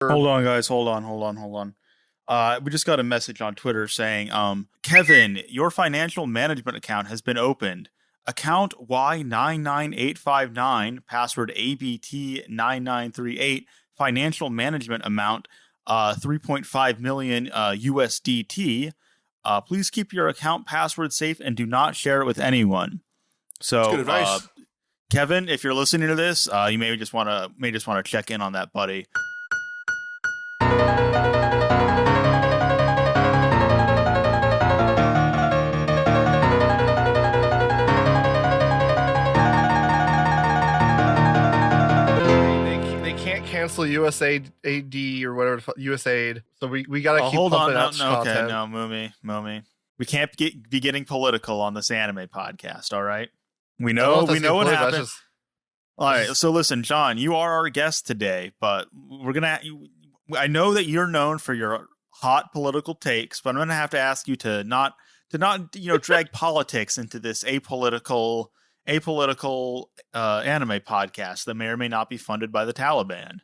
Hold on, guys. Hold on. We just got a message on Twitter saying, Kevin, your financial management account has been opened. Account Y99859, password ABT9938, financial management amount 3.5 million USDT. Please keep your account password safe and do not share it with anyone. So, that's good advice. Kevin, if you're listening to this, you may just want to check in on that, buddy. They can't cancel USAID or whatever, USAID. So we gotta keep hold on, pumping out content. Okay, no, Mumi. We can't be getting political on this anime podcast. All right, we know what happened. All right, so listen, John, you are our guest today, but I know that you're known for your hot political takes, but I'm gonna have to ask you to not drag politics into this apolitical anime podcast that may or may not be funded by the Taliban.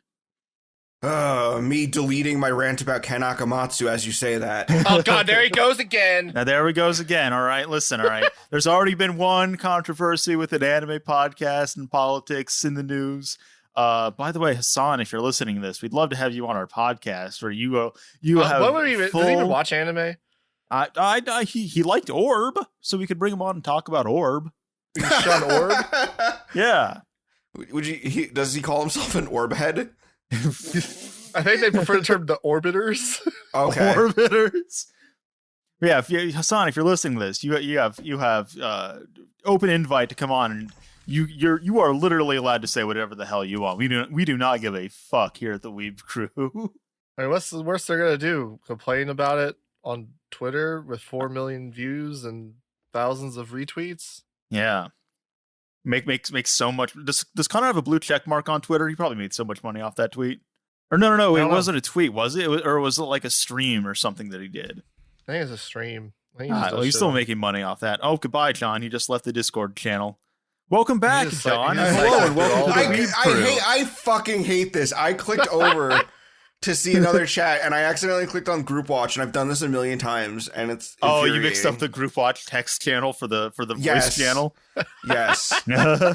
Me deleting my rant about Ken Akamatsu as you say that. Oh God, there he goes again. Now there he goes again. All right, listen. All right, there's already been one controversy with an anime podcast and politics in the news. By the way, Hassan, if you're listening to this, we'd love to have you on our podcast. Where you have. Does he even watch anime? He liked Orb, so we could bring him on and talk about Orb. Sean Orb? Yeah. Does he call himself an orb head? I think they prefer the term the orbiters. Okay. Orbiters. Yeah, Hassan, if you're listening to this, you have open invite to come on, and you are literally allowed to say whatever the hell you want. We do not give a fuck here at the Weeb Crew. I mean, what's the worst they're gonna do? Complain about it on Twitter with 4 million views and thousands of retweets? Yeah. Makes so much. Does Connor have a blue check mark on Twitter? He probably made so much money off that tweet. Or no, it wasn't a tweet, was it? Or was it like a stream or something that he did? I think it's a stream. He's still making money off that. Oh, goodbye, John. He just left the Discord channel. Welcome back, John. Hello, and welcome to the Weeb Crew. I fucking hate this. I clicked over to see another chat, and I accidentally clicked on Group Watch, and I've done this a million times, and it's you mixed up the Group Watch text channel for the voice channel. Yes. Hello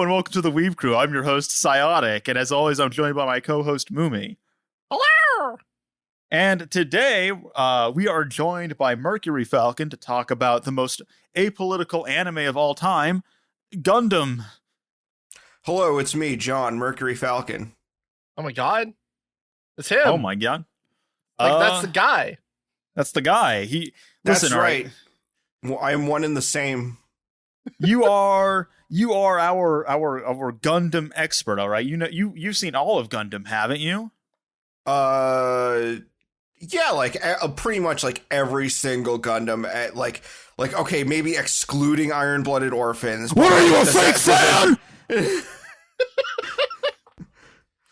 and welcome to the Weeb Crew. I'm your host, Psiotic, and as always, I'm joined by my co-host, Mumi. Hello! And today, we are joined by MercuryFalcon to talk about the most apolitical anime of all time, Gundam. Hello, it's me, John, MercuryFalcon. Oh my God. It's him. Oh my God. That's the guy. That's the guy. That's right. Well, I am one and the same. You are our Gundam expert, all right? You've seen all of Gundam, haven't you? Yeah, like pretty much like every single Gundam. Like okay, maybe excluding Iron-Blooded Orphans. What are you, a fake fan?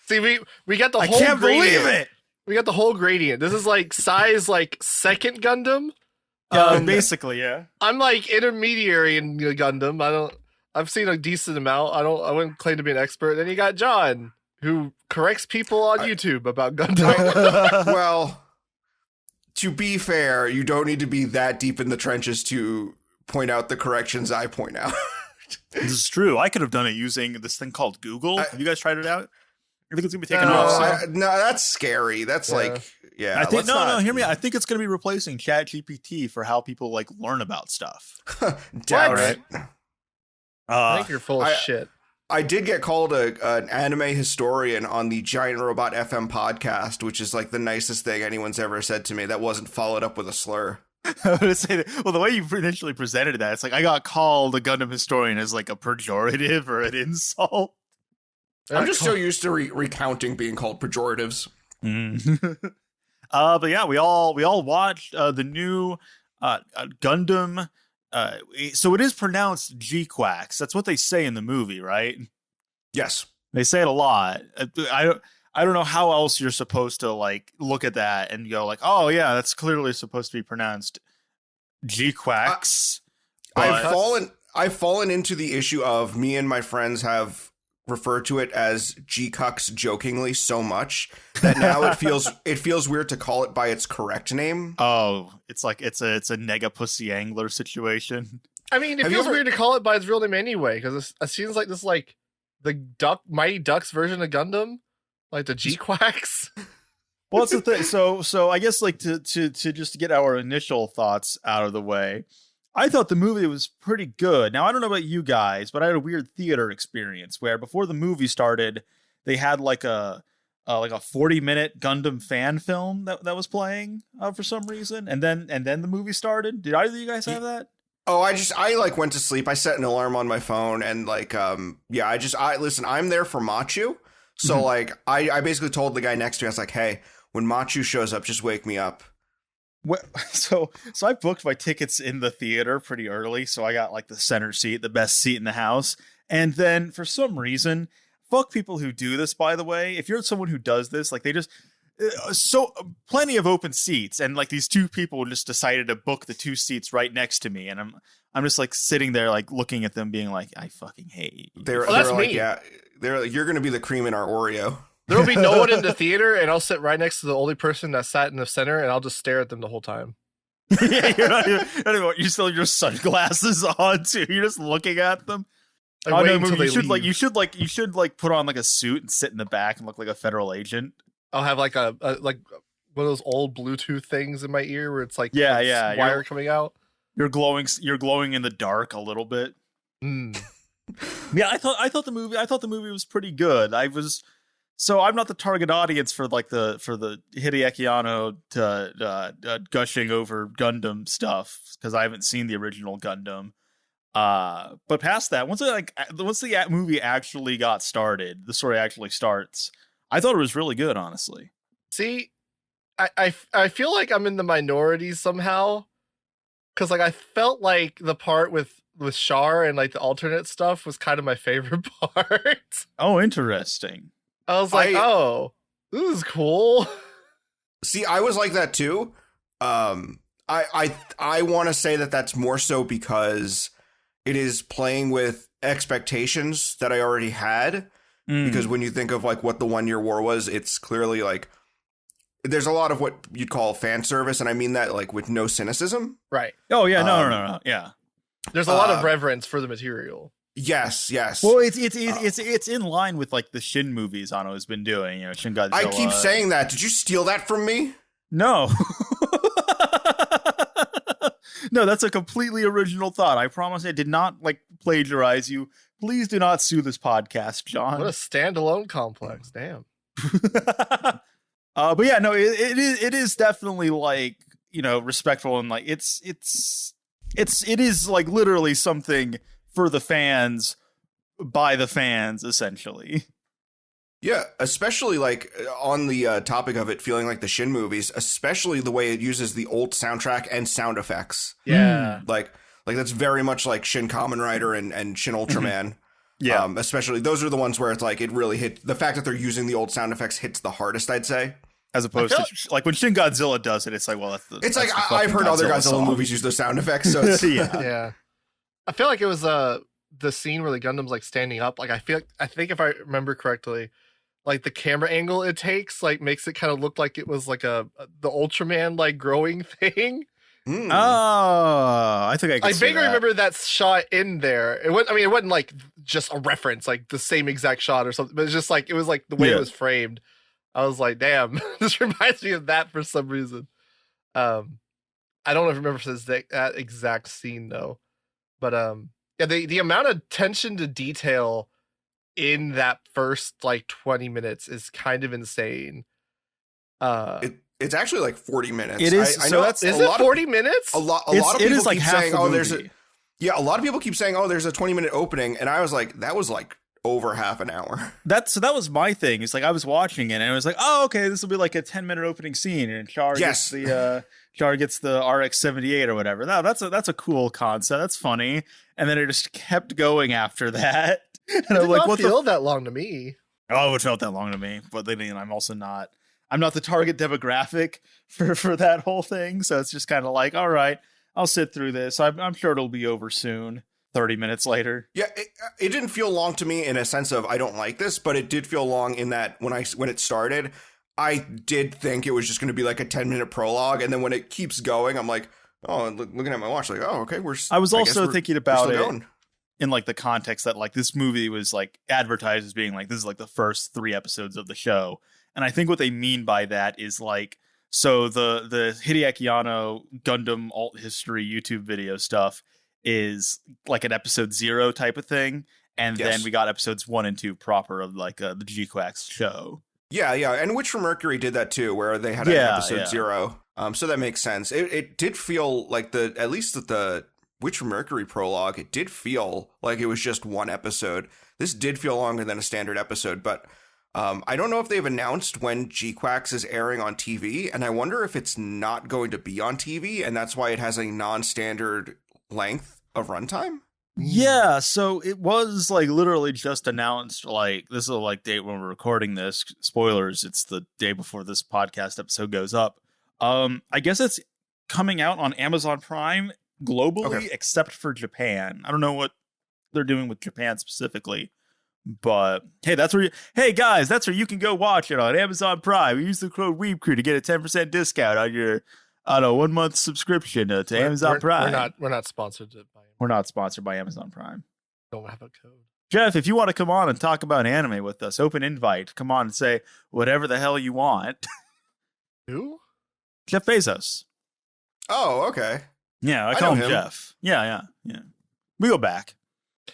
See, we got the whole. I can't gradient. believe it. We got the whole gradient. This is like size like second Gundam. Basically, yeah. I'm like intermediary in Gundam. I've seen a decent amount. I wouldn't claim to be an expert. Then you got John, who corrects people on YouTube about Gundam. Well, to be fair, you don't need to be that deep in the trenches to point out the corrections I point out. This is true. I could have done it using this thing called Google. Have you guys tried it out? I think it's gonna be taken off. No, that's scary. That's I think hear me out. I think it's gonna be replacing ChatGPT for how people like learn about stuff. Doubt it. I think you're full of shit. I did get called an anime historian on the Giant Robot FM podcast, which is like the nicest thing anyone's ever said to me. That wasn't followed up with a slur. I would say that, well, the way you initially presented that, it's like I got called a Gundam historian as like a pejorative or an insult. I'm just so used to recounting being called pejoratives. But yeah, we all watched the new Gundam. So it is pronounced GQuuuuuuX. That's what they say in the movie, right? Yes, they say it a lot. I don't know how else you're supposed to like look at that and go like, oh yeah, that's clearly supposed to be pronounced GQuuuuuuX. I've fallen into the issue of me and my friends have refer to it as GQuuuuuuX jokingly so much that now it feels weird to call it by its correct name. Oh, it's like it's a nega pussy angler situation. I mean, it feels weird to call it by its real name anyway, because it seems like this like the Mighty Ducks version of Gundam, like the GQuuuuuuX. Well, that's the thing. So I guess like to just get our initial thoughts out of the way, I thought the movie was pretty good. Now, I don't know about you guys, but I had a weird theater experience where before the movie started, they had like a 40-minute Gundam fan film that was playing for some reason, and then the movie started. Did either of you guys have that? Oh, I like went to sleep. I set an alarm on my phone and like I listen. I'm there for Machu, so like I basically told the guy next to me, I was like, hey, when Machu shows up, just wake me up. Well, so I booked my tickets in the theater pretty early, so I got like the center seat, the best seat in the house. And then for some reason, fuck people who do this, by the way. If you're someone who does this, like they just plenty of open seats, and like these two people just decided to book the two seats right next to me, and I'm just like sitting there like looking at them being like, I fucking hate you. They're that's like, me. yeah, they're like, you're going to be the cream in our Oreo. There'll be no one in the theater, and I'll sit right next to the only person that sat in the center, and I'll just stare at them the whole time. Yeah, you still have your sunglasses on too. You're just looking at them. Oh no, you should put on like a suit and sit in the back and look like a federal agent. I'll have like a like one of those old Bluetooth things in my ear where it's like wire coming out. You're glowing in the dark a little bit. Yeah, I thought the movie was pretty good. So I'm not the target audience for the Hideaki Anno gushing over Gundam stuff because I haven't seen the original Gundam. But past that, once the movie actually got started, the story actually starts. I thought it was really good, honestly. See, I feel like I'm in the minority somehow, because like I felt like the part with Char and like the alternate stuff was kind of my favorite part. Oh, interesting. I was like, oh, this is cool. See, I was like that too. I want to say that that's more so because it is playing with expectations that I already had. Because when you think of like what the 1 Year War was, it's clearly like there's a lot of what you'd call fan service, and I mean that like with no cynicism. Right. Oh yeah, no. Yeah. There's a lot of reverence for the material. Yes. Well, it's in line with like the Shin movies Anno has been doing. You know, Shin Godzilla. I keep saying that. Did you steal that from me? No. No, that's a completely original thought. I promise I did not like plagiarize you. Please do not sue this podcast, John. What a standalone complex. Damn. But yeah, no, it is definitely like, you know, respectful, and like it is like literally something for the fans by the fans, essentially. Yeah, especially like on the topic of it feeling like the Shin movies, especially the way it uses the old soundtrack and sound effects. Yeah. Like that's very much like Shin Kamen Rider and Shin Ultraman. Yeah. Especially those are the ones where it's like it really hit. The fact that they're using the old sound effects hits the hardest, I'd say. As opposed to like when Shin Godzilla does it, it's like, well, it's like I've heard other Godzilla movies use those sound effects. So it's, yeah. I feel like it was the scene where the Gundam's like standing up. Like I think if I remember correctly, like the camera angle it takes like makes it kind of look like it was like the Ultraman like growing thing. Oh, I think I vaguely remember that shot in there. It wasn't like just a reference, like the same exact shot or something, but it's just like it was like the way it was framed. I was like, damn, this reminds me of that for some reason. I don't know if I remember if it's that exact scene though, but yeah, the amount of attention to detail in that first like 20 minutes is kind of insane. It's actually like 40 minutes. It is. I know that's is it 40 minutes? A lot of people keep like saying, "Oh, a lot of people keep saying, "Oh, there's a 20-minute opening," and I was like, that was like over half an hour. That was my thing. It's like I was watching it and I was like, oh, okay, this will be like a 10-minute opening scene, and Char gets the RX-78 or whatever. No, that's a cool concept. That's funny. And then it just kept going after that. And it did not feel that long to me. Oh, it felt that long to me. But then I'm also not. I'm not the target demographic for that whole thing. So it's just kind of like, all right, I'll sit through this. I'm sure it'll be over soon. 30 minutes later. Yeah, it didn't feel long to me in a sense of I don't like this, but it did feel long in that when it started, I did think it was just going to be like a 10-minute prologue, and then when it keeps going, I'm like, oh, looking at my watch, like, oh, okay, I was also thinking about it in like the context that like this movie was like advertised as being like this is like the first 3 episodes of the show, and I think what they mean by that is like, so the Hideaki Anno Gundam alt history YouTube video stuff is like an episode 0 type of thing, and then we got episodes 1 and 2 proper of like the GQuuuuuuX show. Yeah, and Witch from Mercury did that too, where they had an episode 0. So that makes sense. It did feel like at least the Witch from Mercury prologue, it did feel like it was just 1 episode. This did feel longer than a standard episode, but I don't know if they've announced when GQuuuuuuX is airing on TV, and I wonder if it's not going to be on TV, and that's why it has a non-standard length of runtime. Yeah, so it was like literally just announced, like this is like date when we're recording this. Spoilers, it's the day before this podcast episode goes up. I guess it's coming out on Amazon Prime globally, except for Japan. I don't know what they're doing with Japan specifically, but hey, guys, that's where you can go watch it on Amazon Prime. Use the code Weeb Crew to get a 10% discount on your 1-month subscription to Amazon Prime. We're not sponsored by. We're not sponsored by Amazon Prime. Don't have a code. Jeff, if you want to come on and talk about anime with us, open invite. Come on and say whatever the hell you want. Who? Jeff Bezos. Oh, okay. Yeah, I call him Jeff. Yeah. We go back.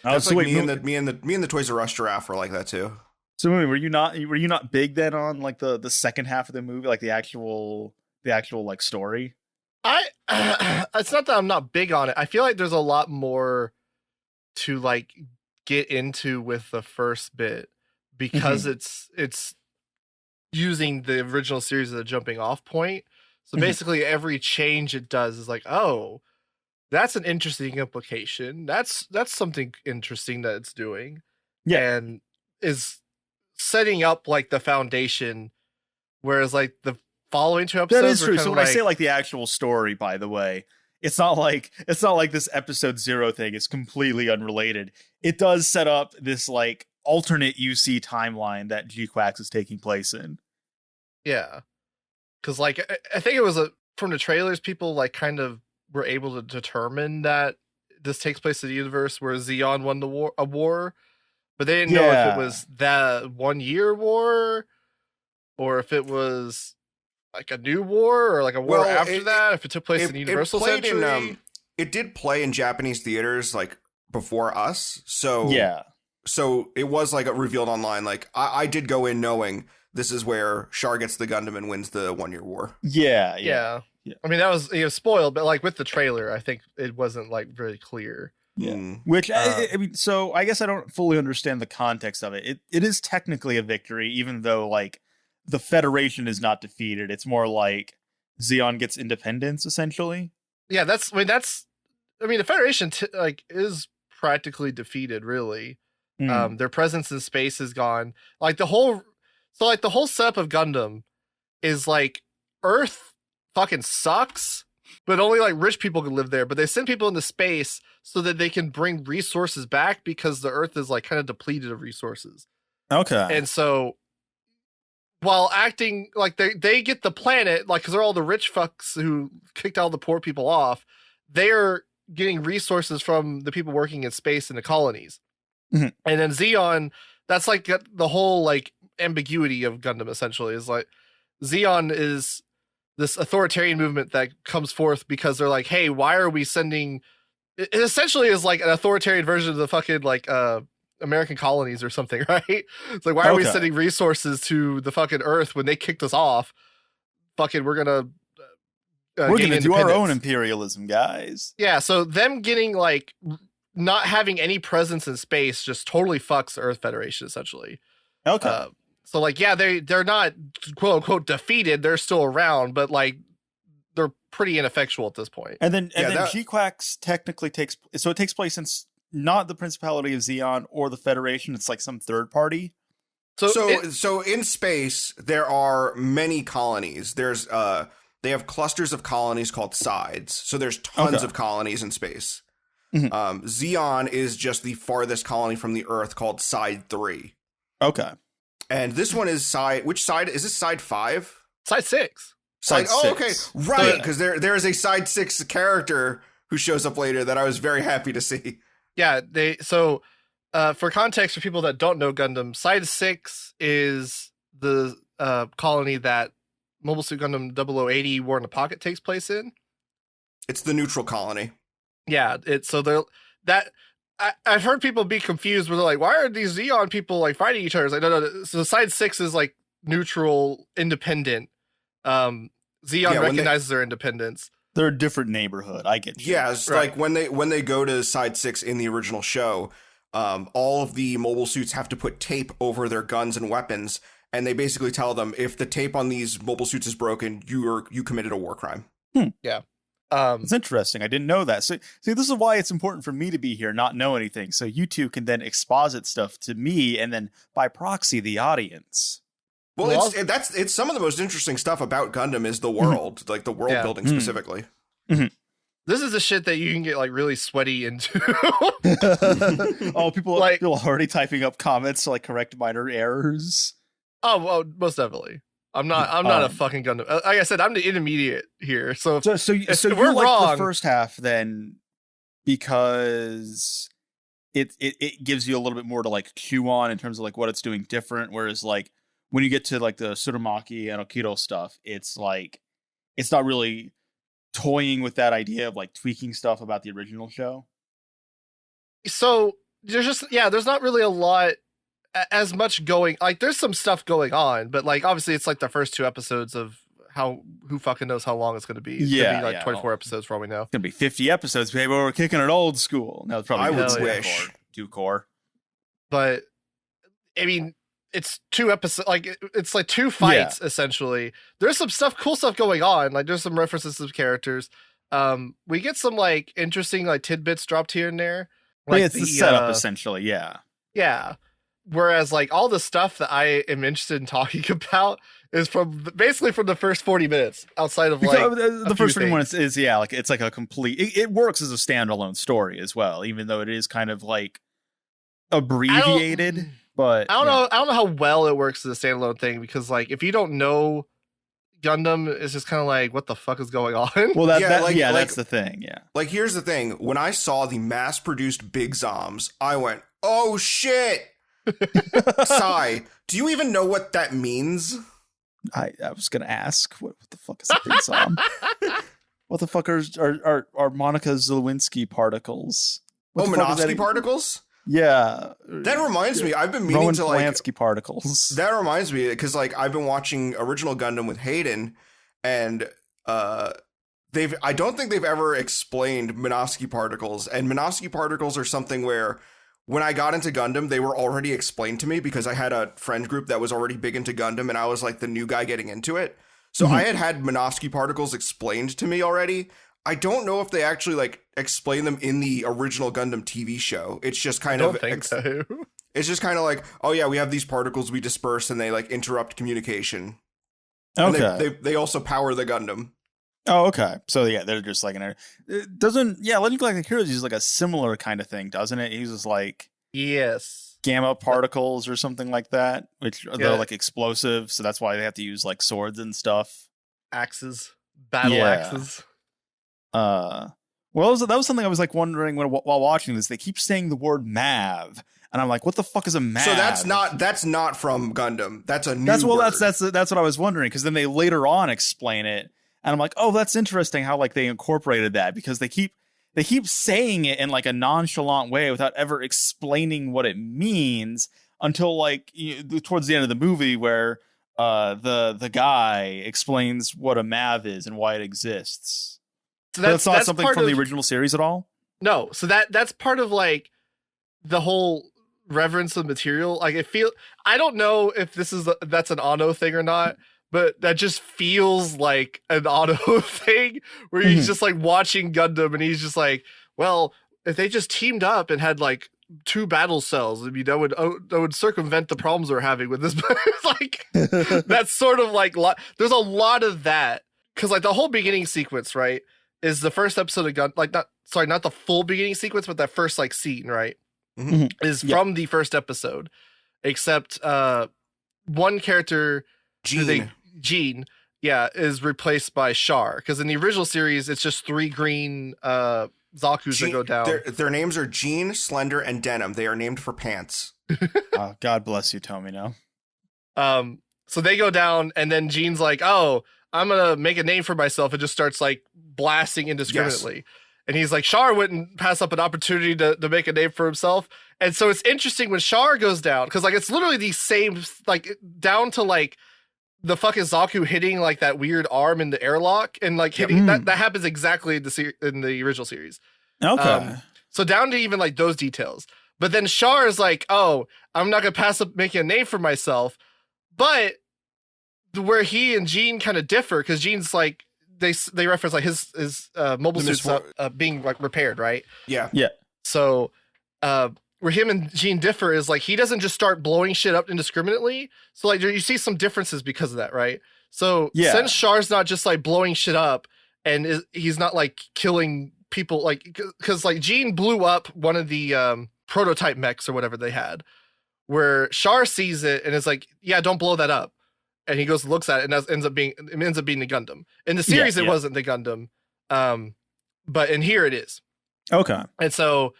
That's like me and the Toys R Us giraffe were like that too. So were you not big then on like the second half of the movie, like the actual like story? It's not that I'm not big on it. I feel like there's a lot more to like get into with the first bit because it's using the original series as a jumping off point. So basically every change it does is like, oh, that's an interesting implication. That's something interesting that it's doing. Yeah. And is setting up like the foundation, whereas like the following 2 episodes. That is true. So when I say like the actual story, by the way, it's not like this episode 0 thing is completely unrelated. It does set up this like alternate UC timeline that GQuuuuuuX is taking place in. Yeah. Cause like, I think it was from the trailers, people like kind of were able to determine that this takes place in the universe where Zeon won a war, but they didn't know if it was that 1 year war or if it was like a new war or like a war after that, if it took place in the Universal Century. It did play in Japanese theaters like before us. So it was like revealed online. Like I did go in knowing this is where Char gets the Gundam and wins the 1 year war. Yeah. I mean, that was spoiled, but like with the trailer, I think it wasn't like very clear. Yeah. Which I mean, so I guess I don't fully understand the context of it. It is technically a victory, even though like the Federation is not defeated. It's more like Zeon gets independence, essentially. Yeah, the Federation is practically defeated, really. Their presence in space is gone. Like the whole setup of Gundam is like Earth fucking sucks, but only like rich people can live there. But they send people into space so that they can bring resources back because the Earth is like kind of depleted of resources. Okay. And so while acting like they get the planet, like, because they're all the rich fucks who kicked all the poor people off, they're getting resources from the people working in space in the colonies. And then Zeon, that's like the whole like ambiguity of Gundam essentially is like Zeon is this authoritarian movement that comes forth because they're like, hey, why are we sending, it essentially is like an authoritarian version of the fucking like American colonies or something, right? It's like, why are we sending resources to the fucking Earth when they kicked us off? Fucking, we're gonna do our own imperialism, guys. Yeah, so them getting like not having any presence in space just totally fucks the Earth Federation essentially. Okay. So like, yeah, they're not quote unquote defeated. They're still around, but like they're pretty ineffectual at this point. And then GQuuuuuuX technically takes place in not the Principality of Zeon or the Federation. It's like some third party. So in space there are many colonies. There's they have clusters of colonies called sides. So there's tons of colonies in space. Zeon is just the farthest colony from the Earth called Side 3. Okay. And this one is which side? Is this Side 5? Side 6. Side 6. Okay. Right, because there is a Side 6 character who shows up later that I was very happy to see. Yeah, for context for people that don't know Gundam, Side 6 is the colony that Mobile Suit Gundam 0080 War in the Pocket takes place in. It's the neutral colony. Yeah, I've heard people be confused where they're like, why are these Zeon people like fighting each other? It's like, no. So Side 6 is like neutral, independent. Zeon recognizes their independence. They're a different neighborhood. I get you. Yeah, it's like when they go to Side 6 in the original show, all of the mobile suits have to put tape over their guns and weapons, and they basically tell them if the tape on these mobile suits is broken, you committed a war crime. Yeah. It's interesting. I didn't know that. So, see, this is why it's important for me to be here, not know anything. So you two can then exposit stuff to me, and then by proxy, the audience. Well, it's some of the most interesting stuff about Gundam is the world, like the world building specifically. Mm-hmm. This is the shit that you can get like really sweaty into. Oh, people already typing up comments to like correct minor errors. Oh, well, most definitely. I'm not a fucking Gundam. Like I said, I'm the intermediate here. So if we're like the first half then because it gives you a little bit more to like chew on in terms of like what it's doing different. Whereas like when you get to like the Tsurumaki and Okido stuff, it's like it's not really toying with that idea of like tweaking stuff about the original show. So there's not really a lot as much going, like there's some stuff going on, but like obviously it's like the first 2 episodes of who fucking knows how long it's going to be. It's going to be like 24 episodes for all we know. It's going to be 50 episodes, baby. We're kicking it old school. No, it's probably I would wish 2 core. But I mean, it's 2 episodes, like it's like 2 fights essentially. There's some cool stuff going on. Like there's some references to characters. We get some like interesting like tidbits dropped here and there. Like it's the setup essentially. Yeah. Whereas like all the stuff that I am interested in talking about is basically from the first 40 minutes outside of like the first 40 minutes is like it's like a complete, it works as a standalone story as well, even though it is kind of like abbreviated. But I don't know how well it works as a standalone thing, because like if you don't know Gundam, it's just kind of like, what the fuck is going on? Well, that's the thing. Yeah. Like here's the thing: when I saw the mass-produced Big Zoms, I went, "Oh shit!" Sai, do you even know what that means? I was gonna ask, what the fuck is a Big Zom? What the fuck are Monica Lewinsky particles? Minovsky particles? Yeah, that reminds me. I've been meaning Roman to like Polanski particles. That reminds me because like I've been watching original Gundam with Hayden, and I don't think they've ever explained Minovsky particles. And Minovsky particles are something where when I got into Gundam, they were already explained to me because I had a friend group that was already big into Gundam, and I was like the new guy getting into it. So I had Minovsky particles explained to me already. I don't know if they actually like explain them in the original Gundam TV show. It's just kind of so. It's just kind of like, oh yeah, we have these particles we disperse and they like interrupt communication. Okay. And they also power the Gundam. Oh, okay. So yeah, they're just like Legend Galactic Heroes uses like a similar kind of thing, doesn't it? It uses like gamma particles or something like that, which they're like explosive, so that's why they have to use like swords and stuff. Axes. Battle axes. Well, that was something I was like wondering while watching this. They keep saying the word MAV, and I'm like, what the fuck is a MAV? So that's not from Gundam. That's a new word. That's what I was wondering, because then they later on explain it, and I'm like, oh, that's interesting how like they incorporated that, because they keep saying it in like a nonchalant way without ever explaining what it means until like towards the end of the movie where the guy explains what a MAV is and why it exists. So that's not something from the original series at all? No. So that's part of like the whole reverence of material. Like I don't know if that's an Anno thing or not, but that just feels like an Anno thing where he's just like watching Gundam and he's just like, well, if they just teamed up and had like 2 battle cells, I mean, that would circumvent the problems we're having with this. It's like that's sort of like there's a lot of that, because like the whole beginning sequence, right? is the first episode of not the full beginning sequence, but that first like scene, right? Mm-hmm. Is from the first episode, except one character, Jean, is replaced by Char, because in the original series it's just 3 green Zaku's that go down. Their names are Jean, Slender, and Denim. They are named for pants. Oh, God bless you, Tomino. So they go down, and then Jean's like, "Oh, I'm gonna make a name for myself," and just starts like blasting indiscriminately. Yes. And he's like, Char wouldn't pass up an opportunity to make a name for himself. And so it's interesting when Char goes down, because like it's literally the same, like down to like the fucking Zaku hitting like that weird arm in the airlock, and like hitting that happens exactly in the original series. Okay. So down to even like those details. But then Char is like, "Oh, I'm not gonna pass up making a name for myself." But where he and Jean kind of differ, because Jean's like, they reference like his mobile suits being like repaired, right? Yeah. So where him and Jean differ is like he doesn't just start blowing shit up indiscriminately. So like you see some differences because of that, right? So since Char's not just like blowing shit up, and he's not like killing people, like because like Jean blew up one of the prototype mechs or whatever they had, where Char sees it and is like, "Yeah, don't blow that up." And he goes and looks at it, and that ends up being the Gundam. In the series, it wasn't the Gundam, but in here it is. Okay. And so,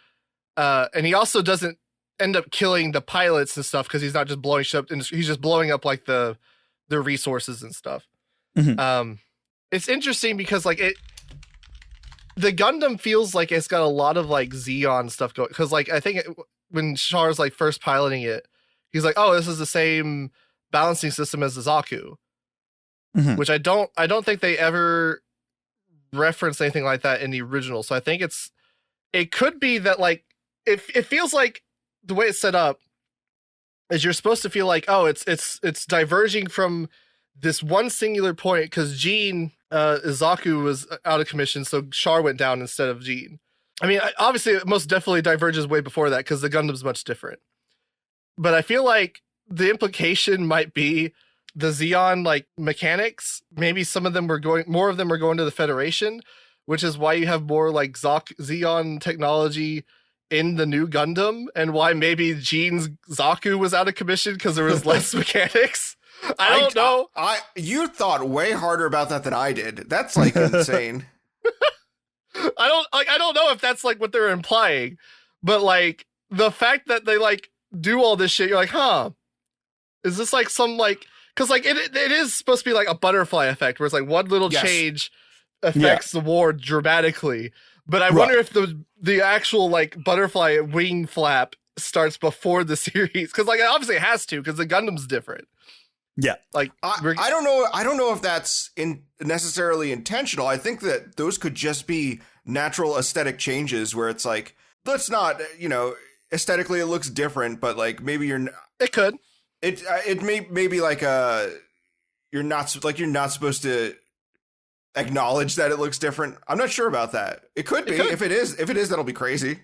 and he also doesn't end up killing the pilots and stuff, because he's not just blowing shit up. He's just blowing up like the resources and stuff. Mm-hmm. It's interesting because like the Gundam feels like it's got a lot of like Xeon stuff going, because like I think when Char's like first piloting it, he's like, "Oh, this is the same balancing system as the Zaku," which I don't think they ever referenced anything like that in the original. So I think it could be that like it feels like the way it's set up is you're supposed to feel like, oh, it's diverging from this one singular point, because Jean Zaku was out of commission, so Char went down instead of Jean. I mean, obviously it most definitely diverges way before that, because the Gundam's much different. But I feel like the implication might be the Xeon like mechanics. Maybe more of them were going to the Federation, which is why you have more like Xeon technology in the new Gundam, and why maybe Jean's Zaku was out of commission because there was less mechanics. I don't know. You thought way harder about that than I did. That's like insane. I don't know if that's like what they're implying, but like the fact that they like do all this shit, you're like, huh, is this like some like, because like it is supposed to be like a butterfly effect, where it's like one little change affects the war dramatically. But I wonder if the actual like butterfly wing flap starts before the series, because like obviously it has to, because the Gundam's different. Yeah, like I don't know. I don't know if that's necessarily intentional. I think that those could just be natural aesthetic changes, where it's like, let's not, aesthetically it looks different, but like maybe it could. It may be like you're not supposed to acknowledge that it looks different. I'm not sure about that. It could be. If it is, that'll be crazy.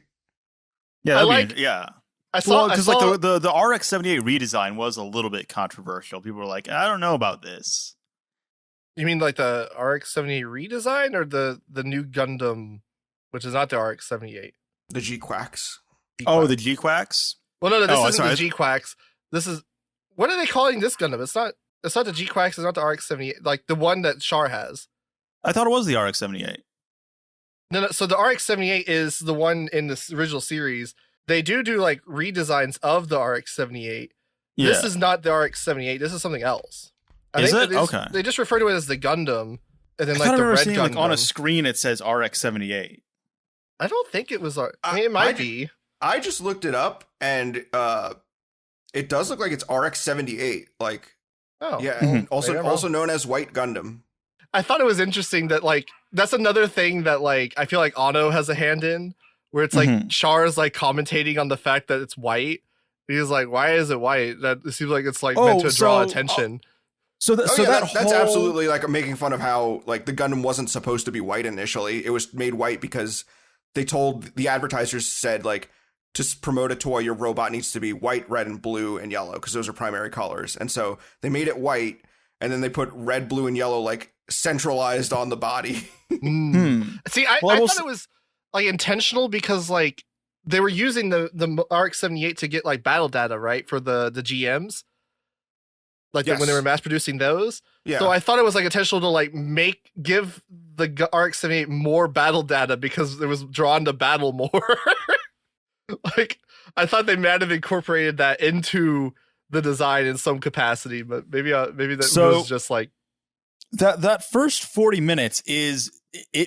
Yeah, I saw because like the RX-78 redesign was a little bit controversial. People were like, I don't know about this. You mean like the RX-78 redesign, or the new Gundam, which is not the RX-78? The GQuuuuuuX. Oh, the GQuuuuuuX? Well, no, this isn't the GQuuuuuuX. This is, what are they calling this Gundam? It's not the GQuuuuuuX. It's not the RX-78, like the one that Char has. I thought it was the RX-78. No. So the RX-78 is the one in the original series. They do like redesigns of the RX-78. Yeah. This is not the RX-78. This is something else. Is it? Okay. They just refer to it as the Gundam, and then like the red Gundam. Like on a screen it says RX-78. I don't think it was. I mean, it might be. I just looked it up, and it does look like it's RX-78. Like, also known as White Gundam. I thought it was interesting that like that's another thing that like I feel like Anno has a hand in, where it's like Char is like commentating on the fact that it's white. He's like, why is it white? That it seems like it's like meant to draw attention. That's absolutely like making fun of how like the Gundam wasn't supposed to be white initially. It was made white because they told the advertisers said like, to promote a toy, your robot needs to be white, red, and blue, and yellow, because those are primary colors. And so they made it white. and then they put red, blue, and yellow like centralized on the body. See, I thought it was like intentional because like they were using the RX-78 to get like battle data, right, for the GMs. Like when they were mass producing those. Yeah. So I thought it was like intentional to like give the RX-78 more battle data because it was drawn to battle more. Like I thought they might have incorporated that into the design in some capacity, but maybe that was just like that first 40 minutes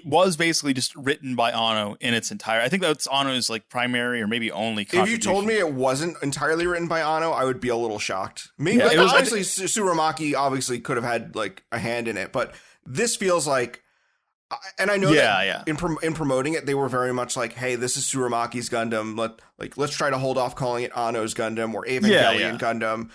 was basically just written by Anno in its entire. I think that's Anno's like primary or maybe only contribution. If you told me it wasn't entirely written by Anno, I would be a little shocked. Maybe it was obviously Tsurumaki obviously could have had like a hand in it, but this feels like, and I know that in promoting it, they were very much like, hey, this is Tsurumaki's Gundam. Let's try to hold off calling it Anno's Gundam or Evangelion Gundam.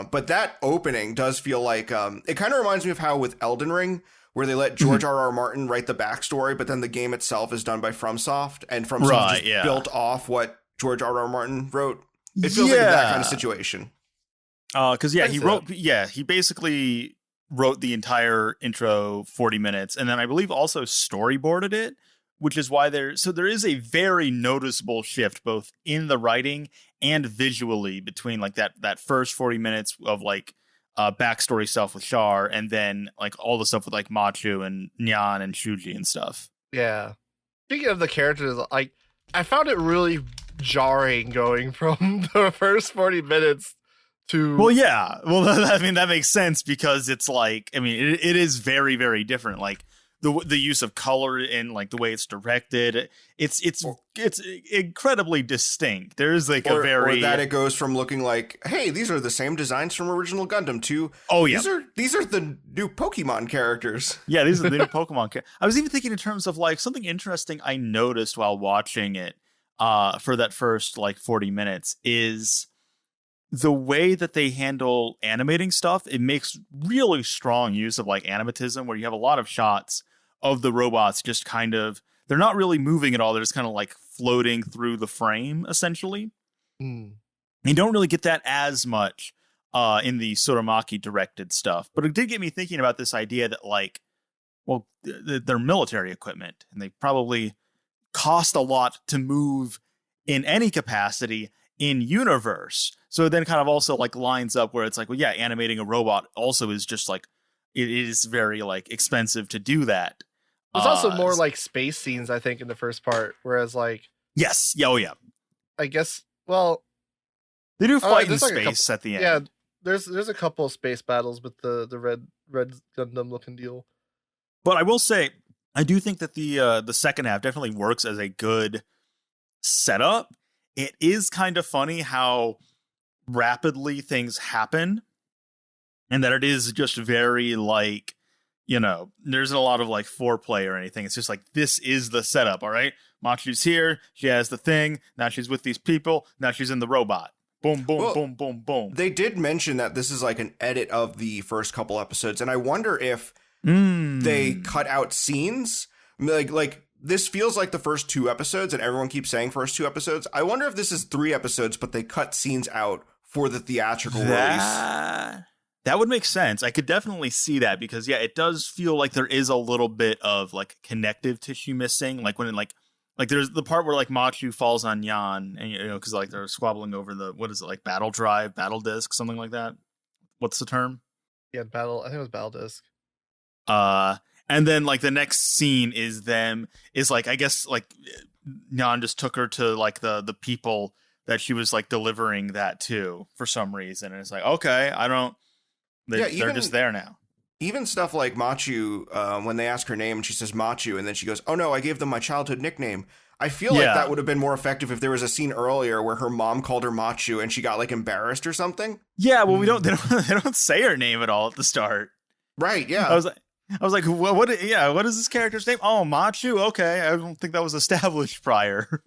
But that opening does feel like it kind of reminds me of how with Elden Ring, where they let George R.R. Martin write the backstory, but then the game itself is done by FromSoft, and FromSoft just built off what George R.R. Martin wrote. It feels like that kind of situation. Because he basically wrote the entire intro 40 minutes, and then I believe also storyboarded it, which is why there is a very noticeable shift both in the writing and visually between like that first 40 minutes of like backstory stuff with Char, and then like all the stuff with like Machu and Nyan and Shuji and stuff. Yeah. Speaking of the characters, like I found it really jarring going from the first 40 minutes to. Well, yeah. Well, I mean that makes sense because it's like, I mean, it is very, very different. Like the use of color and like the way it's directed, it's incredibly distinct. There's like or that it goes from looking like, hey, these are the same designs from original Gundam to these are the new Pokemon characters. Yeah, these are the new Pokemon. I was even thinking in terms of like something interesting I noticed while watching it for that first like 40 minutes is the way that they handle animating stuff. It makes really strong use of like animatism, where you have a lot of shots of the robots just kind of, they're not really moving at all. They're just kind of like floating through the frame, essentially. You don't really get that as much in the Tsurumaki directed stuff. But it did get me thinking about this idea that like, well, they're military equipment and they probably cost a lot to move in any capacity in universe. So it then kind of also like lines up where it's like, well, yeah, animating a robot also is just like, it is very like expensive to do that. There's also more like space scenes, I think, in the first part, whereas like yes, yeah, I guess they do fight in space at the end. Yeah, there's a couple of space battles with the red Gundam looking deal. But I will say, I do think that the second half definitely works as a good setup. It is kind of funny how rapidly things happen, and that it is just very like, you know, there's a lot of like foreplay or anything. It's just like, this is the setup. All right. Machu's here. She has the thing. Now she's with these people. Now she's in the robot. Boom, boom, boom, boom, boom. They did mention that this is like an edit of the first couple episodes. And I wonder if they cut out scenes. Like this feels like the first 2 episodes, and everyone keeps saying first 2 episodes. I wonder if this is 3 episodes, but they cut scenes out for the theatrical release. That would make sense. I could definitely see that because, yeah, it does feel like there is a little bit of like connective tissue missing. Like when like there's the part where like Machu falls on Yan, and you know, because like they're squabbling over the, what is it, like battle drive, battle disc, something like that. What's the term? Yeah, battle. I think it was battle disc. And then like the next scene is like, I guess like Yan just took her to like the people that she was like delivering that to for some reason, and it's like, okay, they're just there now. Even stuff like Machu, when they ask her name and she says Machu, and then she goes, oh no, I gave them my childhood nickname. I feel like that would have been more effective if there was a scene earlier where her mom called her Machu and she got like embarrassed or something. Yeah, well, they don't say her name at all at the start. Right, yeah. I was like, what is this character's name? Oh, Machu? Okay, I don't think that was established prior.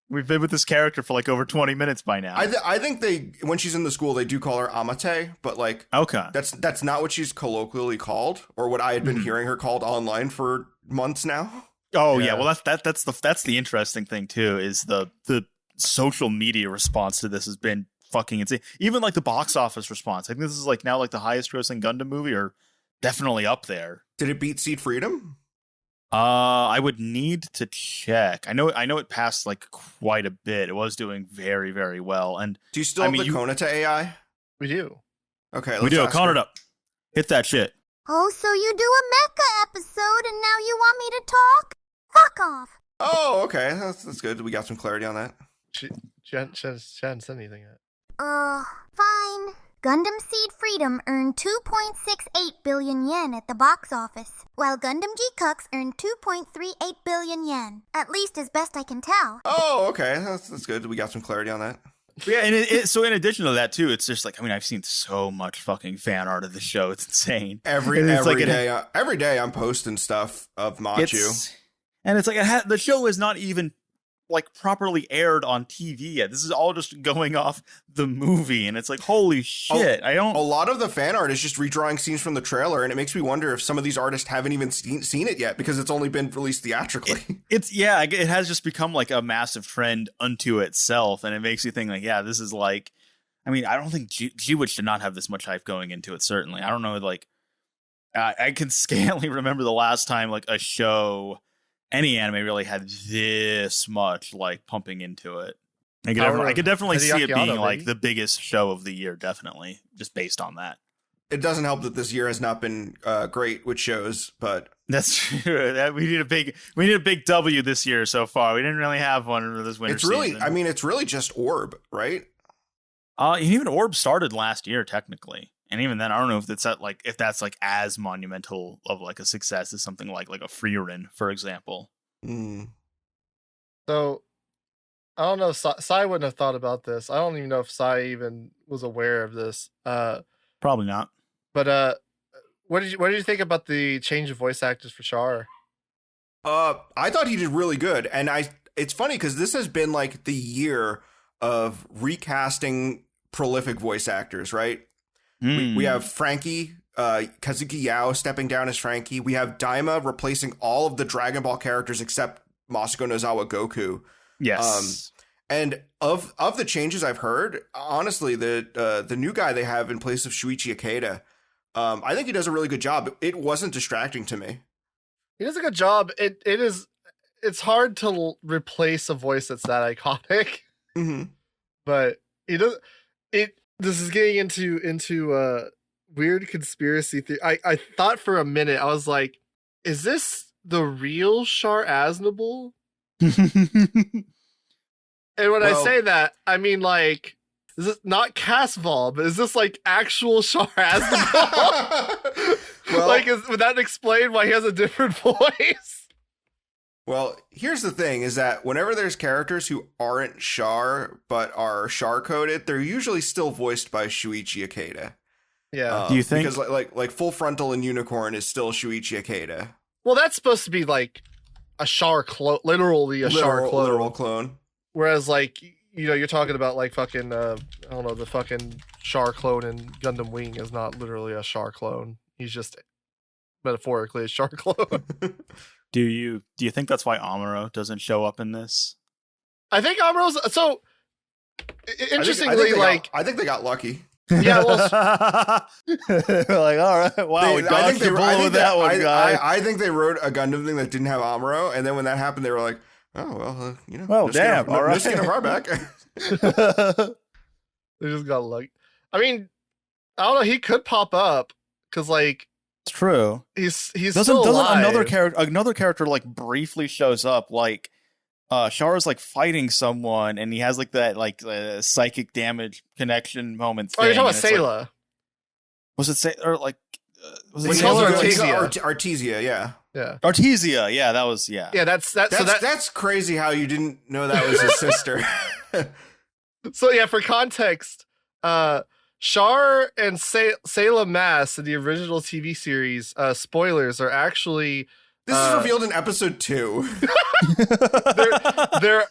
We've been with this character for like over 20 minutes by now. I think when she's in the school, they do call her Amate, but like, okay, that's not what she's colloquially called, or what I had been hearing her called online for months now. Oh yeah, well that's the interesting thing too, is the social media response to this has been fucking insane. Even like the box office response. I think this is like now like the highest grossing Gundam movie, or definitely up there. Did it beat Seed Freedom? I would need to check. I know it passed like quite a bit. It was doing very, very well. And do you still have the Konata AI? We do. Okay, we do. Count it up. Hit that shit. Oh, so you do a mecha episode and now you want me to talk? Fuck off. Oh, okay. That's good. We got some clarity on that. She hadn't said anything yet. Fine. Gundam Seed Freedom earned 2.68 billion yen at the box office, while Gundam GQuuuuuuX earned 2.38 billion yen. At least as best I can tell. Oh, okay. That's good. We got some clarity on that. Yeah, and so in addition to that too, it's just like, I mean, I've seen so much fucking fan art of the show. It's insane. Every day I'm posting stuff of Machu. And it's like the show is not even like properly aired on TV yet. This is all just going off the movie, and it's like, holy shit. A lot of the fan art is just redrawing scenes from the trailer, and it makes me wonder if some of these artists haven't even seen it yet because it's only been released theatrically. It has just become like a massive trend unto itself, and it makes you think like, yeah, this is like, I mean, I don't think GWitch did not have this much hype going into it, certainly. I don't know, like, I can scantily remember the last time like a show, any anime really had this much like pumping into it. I could definitely see it being like the biggest show of the year, definitely, just based on that. It doesn't help that this year has not been great with shows, but that's true. We need a big W this year so far. We didn't really have one for this winter season. I mean, it's really just Orb, right? Even Orb started last year technically, and even then, I don't know if that's as monumental of like a success as something like a Freerin, for example. So I don't know. Sai wouldn't have thought about this. I don't even know if Sai even was aware of this. Probably not. But what did you think about the change of voice actors for Char? I thought he did really good, and it's funny because this has been like the year of recasting prolific voice actors, right? We have Frankie, Kazuki Yao stepping down as Frankie. We have Daima replacing all of the Dragon Ball characters except Masako Nozawa Goku. Yes. And of the changes I've heard, honestly, the new guy they have in place of Shuichi Ikeda, I think he does a really good job. It wasn't distracting to me. He does a good job. It's hard to replace a voice that's that iconic. Mm-hmm. But he does it. This is getting into weird conspiracy theory. I thought for a minute, I was like, is this the real Char Aznable? And when I say that, I mean like, is this not Casval, but is this like actual Char Aznable? Would that explain why he has a different voice? Well, here's the thing, is that whenever there's characters who aren't Char, but are Char-coded, they're usually still voiced by Shuichi Ikeda. Yeah. Do you think? Because like Full Frontal and Unicorn is still Shuichi Ikeda. Well, that's supposed to be like a Char clone, literally a Char clone. Literal clone. Whereas like, you're talking about like fucking, I don't know, the fucking Char clone in Gundam Wing is not literally a Char clone. He's just metaphorically a Char clone. Do you think that's why Amuro doesn't show up in this? I think Amuro's so interestingly, I think they got lucky. Yeah, well, like, all right, wow, we dodged the bullet with that one, guy. I think they wrote a Gundam thing that didn't have Amuro, and then when that happened, they were like, oh well, well, damn, all right, no skin of our back. They just got lucky. I mean, I don't know. He could pop up because like. It's true. He's doesn't alive. another character like briefly shows up, like Chara's like fighting someone and he has like that like psychic damage connection moment thing. Oh, you're talking about Sayla. Like, was it or like was it Artesia? Yeah. Artesia, yeah, that was that's crazy how you didn't know that was his sister. So yeah, for context, Char and Sayla Mass in the original TV series, spoilers, are actually... This is revealed in episode 2. they're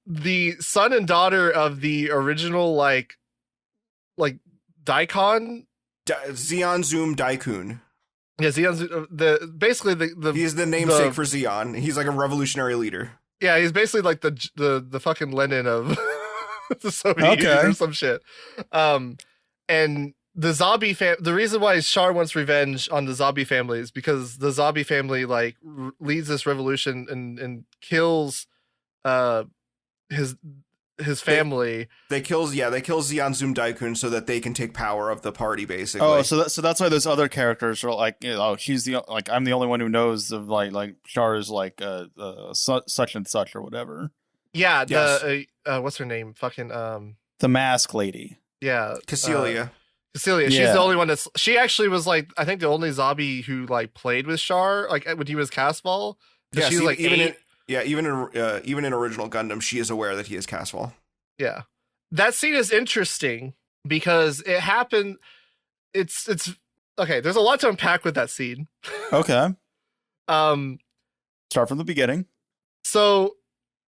the son and daughter of the original, like Daikon? Zeon Zoom Daikun. Yeah, Zeon Zoom... Basically, he's the namesake for Zeon. He's like a revolutionary leader. Yeah, he's basically like the fucking Lenin of... the Soviet Union or some shit. And the Zabi the reason why Char wants revenge on the Zabi family is because the Zabi family like leads this revolution and kills his family. They kill Xian Zoom Daikun so that they can take power of the party, basically. Oh, so that's why those other characters are like, she's I'm the only one who knows of like Char is like such and such or whatever. Yeah, what's her name? Fucking the mask lady. Yeah, Cassilia. Cassilia. She's the only one she actually was like, I think the only Zabi who like played with Char like when he was Casval. Yeah, she was like even in original Gundam, she is aware that he is Casval. Yeah, that scene is interesting because it happened. It's okay. There's a lot to unpack with that scene. Okay. Start from the beginning. So,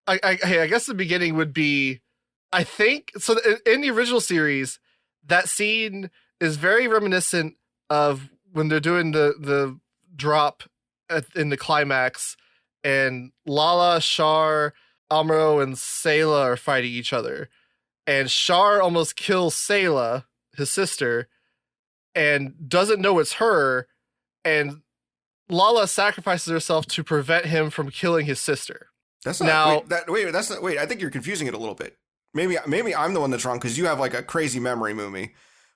I guess the beginning would be, I think. So in the original series, that scene is very reminiscent of when they're doing the drop in the climax. And Lala, Char, Amuro, and Sayla are fighting each other. And Char almost kills Sayla, his sister, and doesn't know it's her. And Lala sacrifices herself to prevent him from killing his sister. That's not wait. I think you're confusing it a little bit. Maybe I'm the one that's wrong because you have like a crazy memory, Mumi.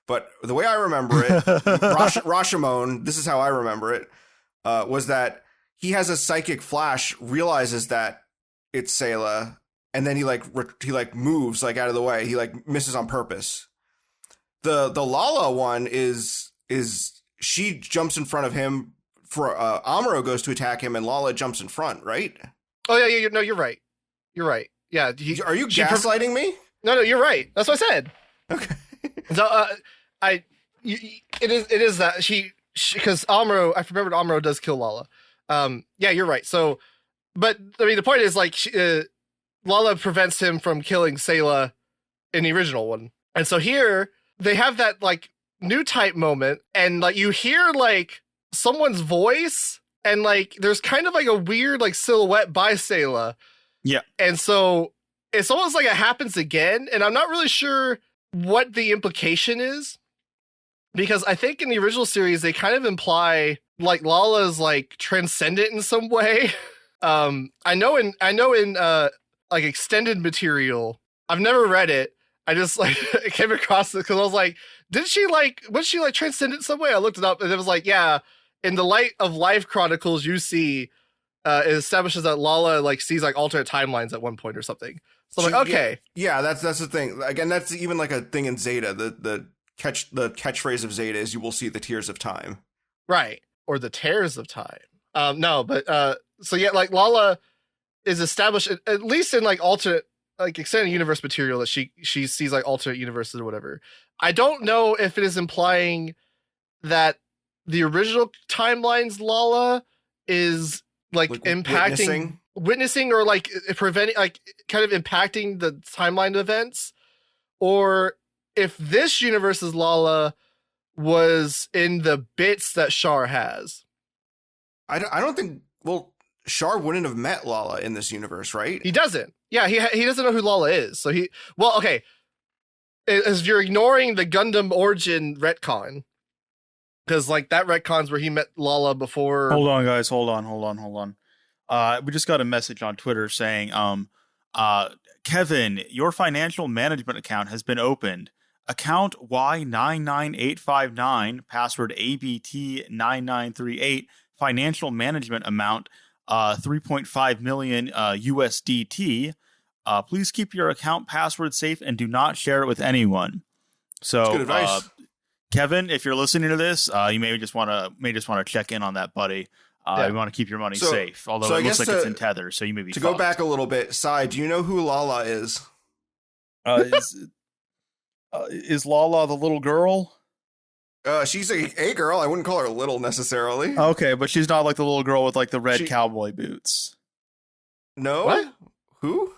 But the way I remember it, Rashomon, this is how I remember it, was that he has a psychic flash, realizes that it's Sayla, and then he moves like out of the way. He like misses on purpose. The Lala one is she jumps in front of him for Amuro goes to attack him, and Lala jumps in front, right? Oh yeah, no, you're right. You're right. Yeah. Are you gaslighting me? No, you're right. That's what I said. Okay. So it is that she because Amuro, I remembered Amuro does kill Lala. Yeah, you're right. So, but I mean, the point is like Lala prevents him from killing Sayla in the original one, and so here they have that like new type moment, and like you hear like someone's voice, and like there's kind of like a weird like silhouette by Sayla. Yeah, and so it's almost like it happens again, and I'm not really sure what the implication is, because I think in the original series they kind of imply like Lala's like transcendent in some way. I know in like extended material, I've never read it. I just like came across it because I was like, was she like transcendent in some way? I looked it up and it was like, yeah, in the Light of Life Chronicles, you see it establishes that Lala like sees like alternate timelines at one point or something. So I'm like, okay. Yeah, that's the thing. Again, that's even like a thing in Zeta. The catchphrase of Zeta is you will see the tears of time. Right. Or the tears of time. No, but so yeah, like Lala is established at least in like alternate, like extended universe material that she sees like alternate universes or whatever. I don't know if it is implying that the original timeline's Lala is like impacting, witnessing or like preventing, like kind of impacting the timeline events, or if this universe's Lala was in the bits that Char has. I don't think. Well, Char wouldn't have met Lala in this universe, right? He doesn't. Yeah, he doesn't know who Lala is. So okay. As you're ignoring the Gundam origin retcon, because like that retcon's where he met Lala before. Hold on, guys. Hold on. We just got a message on Twitter saying, Kevin, your financial management account has been opened. Account Y99859, password ABT9938, financial management amount 3.5 million USDT. Please keep your account password safe and do not share it with anyone. So, that's good advice. Kevin, if you're listening to this, you may just want to check in on that, buddy. You want to keep your money safe, although it looks like it's in tether, so you may be to fucked. Go back a little bit. Sai, do you know who Lala is? Is Lala the little girl? She's a girl. I wouldn't call her little necessarily. Okay, but she's not like the little girl with like the red cowboy boots. No? What? Who?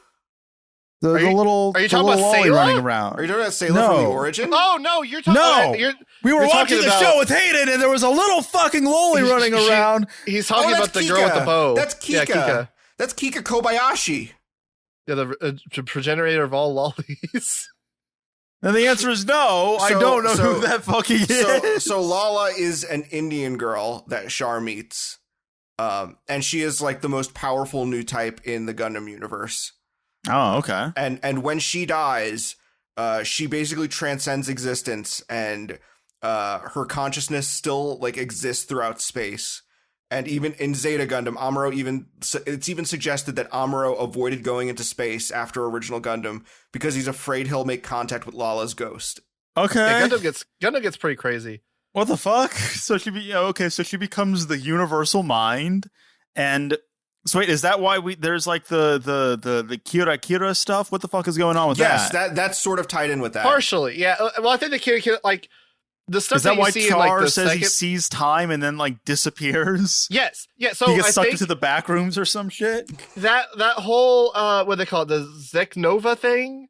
The little are you talking about lolly Sayla? running around? Are you talking about Sayla from the origin? Oh no, you're talking about we were watching the show with Hayden and there was a little fucking lolly running around. He's talking about the girl with the bow. That's Kika. Yeah, Kika. That's Kika Kobayashi. Yeah, the progenitor of all lollies. And the answer is no. I don't know who that fucking is. So Lala is an Indian girl that Char meets. And she is like the most powerful new type in the Gundam universe. Oh, okay. And when she dies, she basically transcends existence, and her consciousness still like exists throughout space. And even in Zeta Gundam, it's even suggested that Amuro avoided going into space after original Gundam because he's afraid he'll make contact with Lala's ghost. Okay. Yeah, Gundam gets pretty crazy. What the fuck? So she becomes the universal mind, and so wait, is that why there's like the Kira stuff? What the fuck is going on with that? Yes, that's sort of tied in with that. Partially, yeah. Well, I think the Kira like the stuff is that you why see Char in, like, the says he sees time and then like disappears? Yes, yeah. So he gets sucked into the back rooms or some shit. That whole what they call it, the Zeknova thing.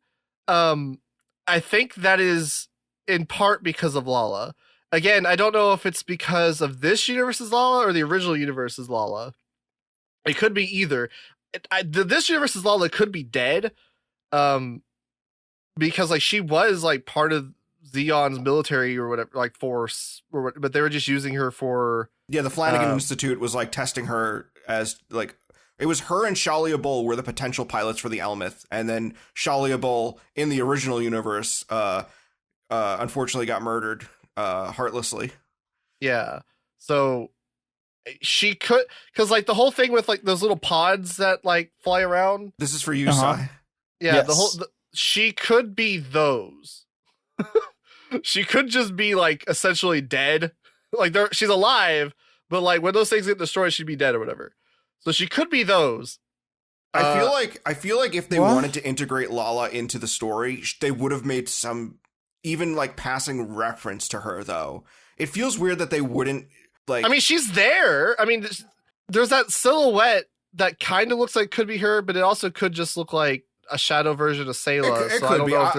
I think that is in part because of Lala. Again, I don't know if it's because of this universe's Lala or the original universe's Lala. It could be either. This universe's Lala could be dead, because like she was like part of Zeon's military or whatever, like force, but they were just using her for. Yeah, the Flanagan Institute was like testing her as like it was her and Shalia Bull were the potential pilots for the Elmeth, and then Shalia Bull in the original universe, unfortunately got murdered, heartlessly. Yeah, so she could, because like the whole thing with like those little pods that like fly around. This is for you, Sai. Yeah, yes. She could be those. She could just be like essentially dead. Like she's alive, but like when those things get destroyed, she'd be dead or whatever. So she could be those. I feel like if they wanted to integrate Lala into the story, they would have made some even like passing reference to her, though. It feels weird that they wouldn't like. I mean, she's there. I mean, there's that silhouette that kind of looks like could be her, but it also could just look like a shadow version of Sayla. It so could be. I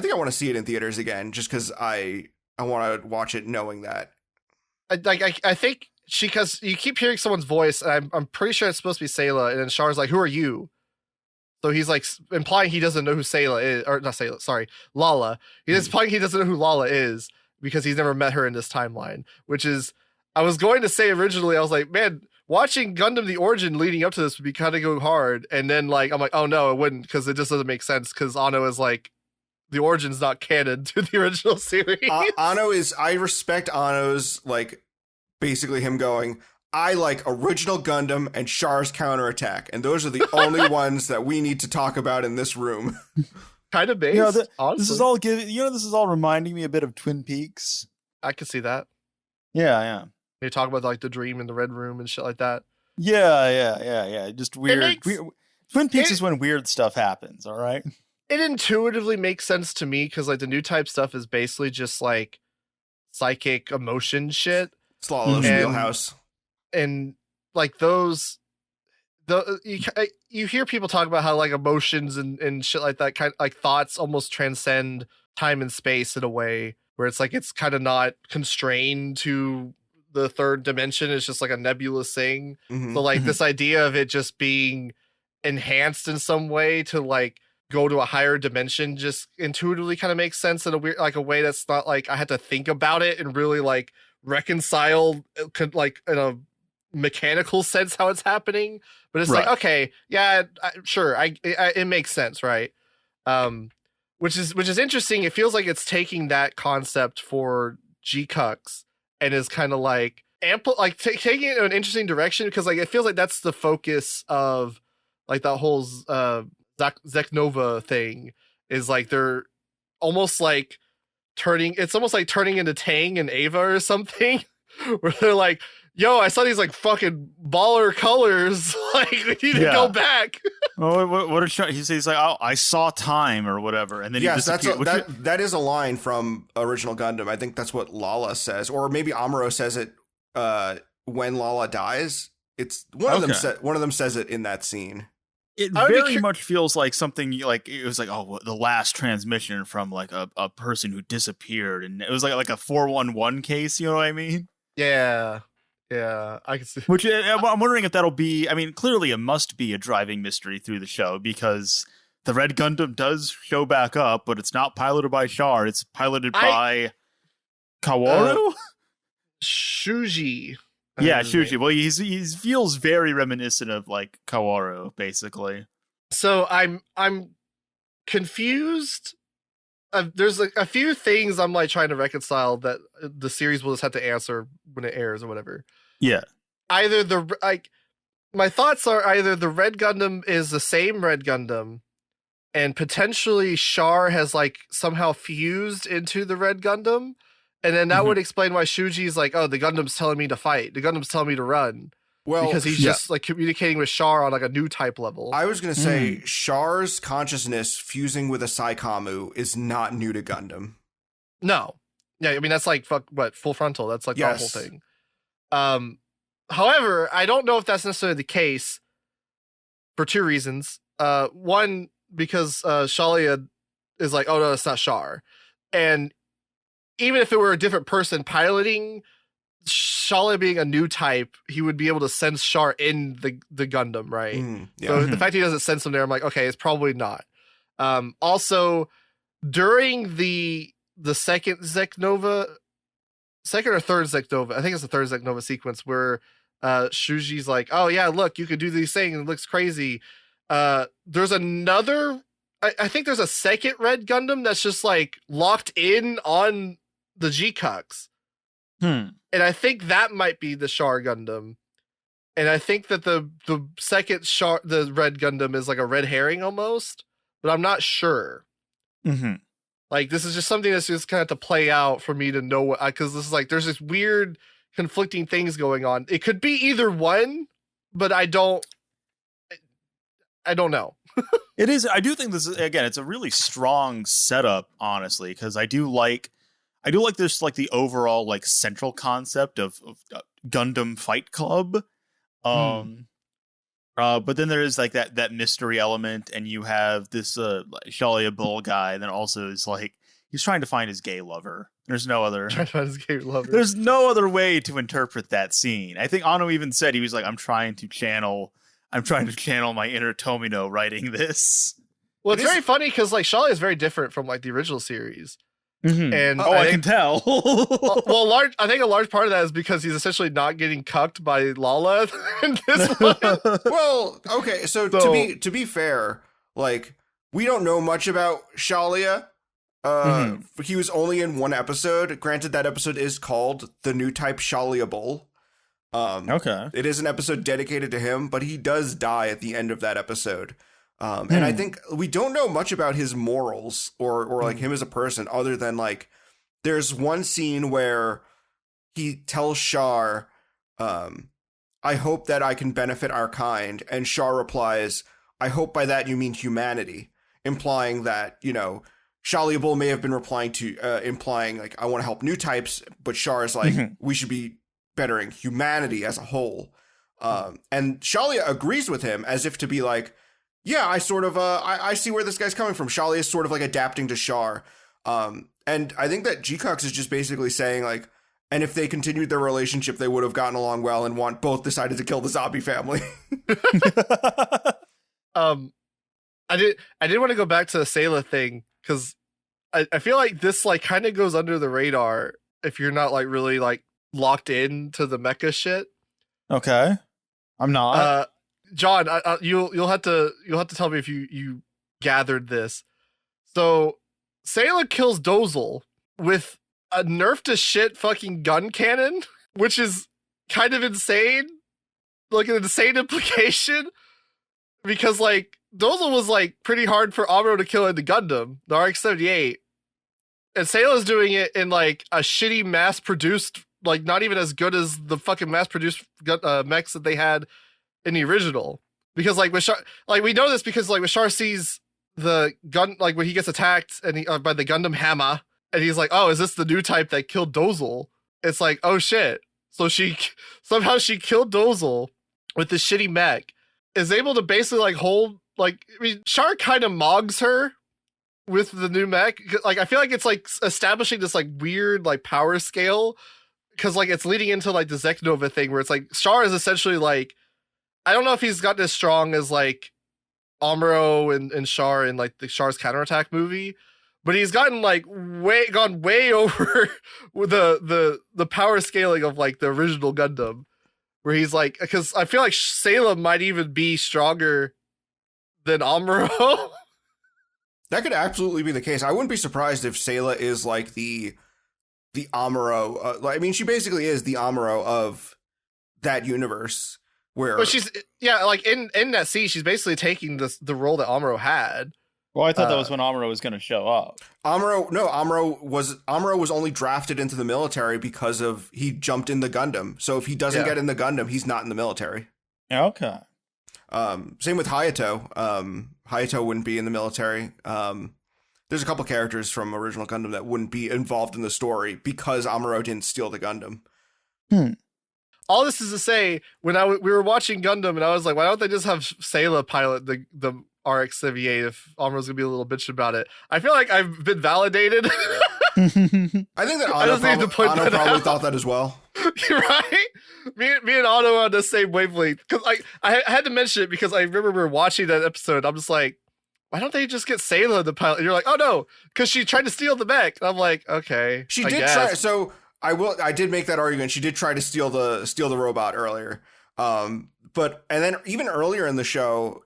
think I want to see it in theaters again, just because I want to watch it knowing that. I think because you keep hearing someone's voice, and I'm pretty sure it's supposed to be Sayla, and then Char's like, "Who are you?" So he's like implying he doesn't know who Sayla is, or not Sayla, sorry, Lala. He's implying he doesn't know who Lala is because he's never met her in this timeline. Which is, I was going to say originally, I was like, man, watching Gundam the Origin leading up to this would be kind of go hard, and then like I'm like, oh no, it wouldn't, because it just doesn't make sense, because Anno is like, the Origin's not canon to the original series. Anno is, I respect Anno's like basically him going, I like original Gundam and Char's counterattack, and those are the only ones that we need to talk about in this room. Kind of based. This is all this is all reminding me a bit of Twin Peaks. I can see that. Yeah. They talk about like the dream in the red room and shit like that. Yeah. Just weird. Twin Peaks is when weird stuff happens. All right. It intuitively makes sense to me because like the new type stuff is basically just like psychic emotion shit. It's Lala's wheelhouse. And like you hear people talk about how like emotions and shit like that, kind of like thoughts almost transcend time and space in a way where it's like it's kind of not constrained to the third dimension. It's just like a nebulous thing. Mm-hmm. So like this idea of it just being enhanced in some way to like go to a higher dimension just intuitively kind of makes sense in a weird, like a way that's not like I had to think about it and really like reconcile like in a mechanical sense how it's happening, but it's right. Like, okay, yeah, sure, it makes sense, right? Which is interesting. It feels like it's taking that concept for GQuuuuuuX and is kind of like taking it in an interesting direction, because like it feels like that's the focus of like that whole Zeknova thing, is like they're almost like it's almost like turning into Tang and Ava or something, where they're like, yo, I saw these like fucking baller colors. Like, we need to go back. What did he say? He's like, oh, I saw time or whatever, and then yes, that is a line from original Gundam. I think that's what Lala says, or maybe Amuro says it when Lala dies. It's one of them. One of them says it in that scene. It very much feels like something like it was like, oh, the last transmission from like a person who disappeared, and it was like a 411 case. You know what I mean? Yeah. Yeah, I can see. Which I'm wondering if that'll be. I mean, clearly it must be a driving mystery through the show because the Red Gundam does show back up, but it's not piloted by Char. It's piloted by Kaworu? Shuji. Yeah, Shuji. Well, he feels very reminiscent of like Kaworu, basically. So I'm confused. There's a few things I'm like trying to reconcile that the series will just have to answer when it airs or whatever. Yeah. Either my thoughts are either the Red Gundam is the same Red Gundam, and potentially Char has like somehow fused into the Red Gundam, and then that would explain why Shuji's like, oh, the Gundam's telling me to fight. The Gundam's telling me to run. Well, because he's just like communicating with Char on like a new type level. I was going to say Char's consciousness fusing with a Saikamu is not new to Gundam. No. Yeah, I mean, that's like full frontal. That's like the whole thing. However, I don't know if that's necessarily the case for two reasons. One, because Shalia is like, oh no, it's not Char. And even if it were a different person piloting, Shalia being a new type, he would be able to sense Char in the Gundam, right? So the fact he doesn't sense him there, I'm like, okay, it's probably not. Also, during the second or third Zeknova, I think it's the third Zeknova sequence where Shuji's like, oh yeah, look, you could do these things, it looks crazy. There's another, I think there's a second Red Gundam that's just like locked in on the GQuuuuuuX. And I think that might be the Char Gundam. And I think that the second the Red Gundam is like a red herring almost, but I'm not sure. Like, this is just something that's just kind of to play out for me to know what, because this is like, there's this weird conflicting things going on. It could be either one, but I don't know. It is. I do think this is, again, it's a really strong setup, honestly, because I do like this, like the overall like central concept of Gundam Fight Club. But then there is like that mystery element, and you have this Shalia Bull guy, and then also is like he's trying to find his gay lover. There's no other There's no other way to interpret that scene. I think Ano even said, he was like, I'm trying to channel my inner Tomino writing this. Well, it's very funny because like Shalia is very different from like the original series. And I can tell. I think a large part of that is because he's essentially not getting cucked by Lala in this one. Well, okay, so to be fair, like, we don't know much about Shalia. He was only in one episode. Granted, that episode is called The New Type Shalia Bull. Okay. It is an episode dedicated to him, but he does die at the end of that episode. And I think we don't know much about his morals or like him as a person, other than like there's one scene where he tells Char, I hope that I can benefit our kind. And Char replies, I hope by that you mean humanity, implying that, you know, Shalia Bull may have been implying like, I want to help new types, but Char is like, we should be bettering humanity as a whole. And Shalia agrees with him as if to be like, yeah, I sort of, I see where this guy's coming from. Shalia is sort of like adapting to Char. And I think that GQuuuuuuX is just basically saying like, and if they continued their relationship, they would have gotten along well, and both decided to kill the zombie family. I did want to go back to the Sayla thing, because I feel like this like kind of goes under the radar if you're not like really like locked into the mecha shit. Okay. I'm not. John, you'll have to tell me if you gathered this. So Sayla kills Dozel with a nerf to shit fucking gun cannon, which is kind of insane. Like an insane implication, because like Dozel was like pretty hard for Amuro to kill in the Gundam, the RX-78, and Sayla's doing it in like a shitty mass-produced, like not even as good as the fucking mass-produced mechs that they had in the original. Because like with Char, like we know this because like when Char sees the gun, like when he gets attacked and by the Gundam Hammer, and he's like, oh, is this the new type that killed Dozel? It's like, oh shit. So somehow she killed Dozel with this shitty mech, is able to basically like hold, like, I mean, Char kind of mogs her with the new mech. Like, I feel like it's like establishing this like weird like power scale, because like it's leading into like the Zeknova thing where it's like Char is essentially like, I don't know if he's gotten as strong as like Amuro and Char in like the Char's counterattack movie, but he's gotten like gone way over with the power scaling of like the original Gundam, where he's like, because I feel like Sayla might even be stronger than Amuro. That could absolutely be the case. I wouldn't be surprised if Sayla is like the Amuro. I mean, she basically is the Amuro of that universe. Where, but she's like in that scene, she's basically taking the role that Amuro had. Well, I thought that was when Amuro was going to show up. Amuro was only drafted into the military because of he jumped in the Gundam. So if he doesn't get in the Gundam, he's not in the military. Okay. Same with Hayato. Hayato wouldn't be in the military. There's a couple characters from original Gundam that wouldn't be involved in the story because Amuro didn't steal the Gundam. All this is to say, when we were watching Gundam, and I was like, why don't they just have Sayla pilot the RX-78 if Amuro's gonna be a little bitch about it? I feel like I've been validated. I think that Otto probably thought that as well. You're right. Me and Otto are on the same wavelength, because I had to mention it because I remember we were watching that episode. I'm just like, why don't they just get Sayla the pilot? And you're like, oh no, because she tried to steal the mech. And I'm like, okay, she did try. So I did make that argument. She did try to steal the robot earlier. But then even earlier in the show,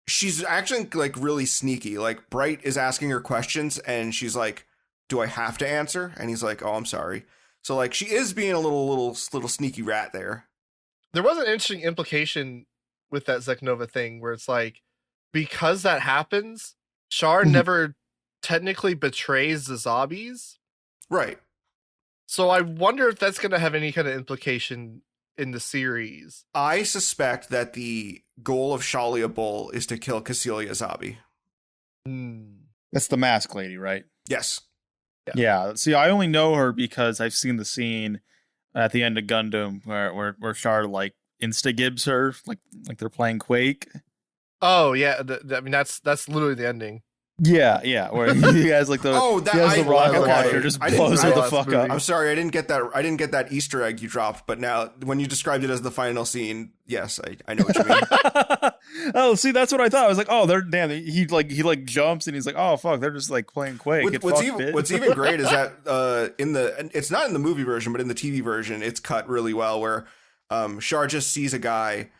she's actually like really sneaky. Like Bright is asking her questions and she's like, do I have to answer? And he's like, oh, I'm sorry. So like she is being a little sneaky rat there. There was an interesting implication with that Zeknova thing where it's like, because that happens, Char never technically betrays the zombies. Right. So I wonder if that's going to have any kind of implication in the series. I suspect that the goal of Shalia Bull is to kill Cecilia Zabi. That's the mask lady, right? Yes. Yeah. See, I only know her because I've seen the scene at the end of Gundam where Char like insta-gibs her, like they're playing Quake. Oh yeah, I mean that's literally the ending. Yeah, where he has like the the rocket launcher just blows her the fuck up. I'm sorry, I didn't get that Easter egg you dropped, but now when you described it as the final scene, yes, I know what you mean. Oh, see, that's what I thought. I was like, oh, he jumps and he's like, oh fuck, they're just like playing Quake. What's even great is that it's not in the movie version, but in the TV version, it's cut really well where Char just sees a guy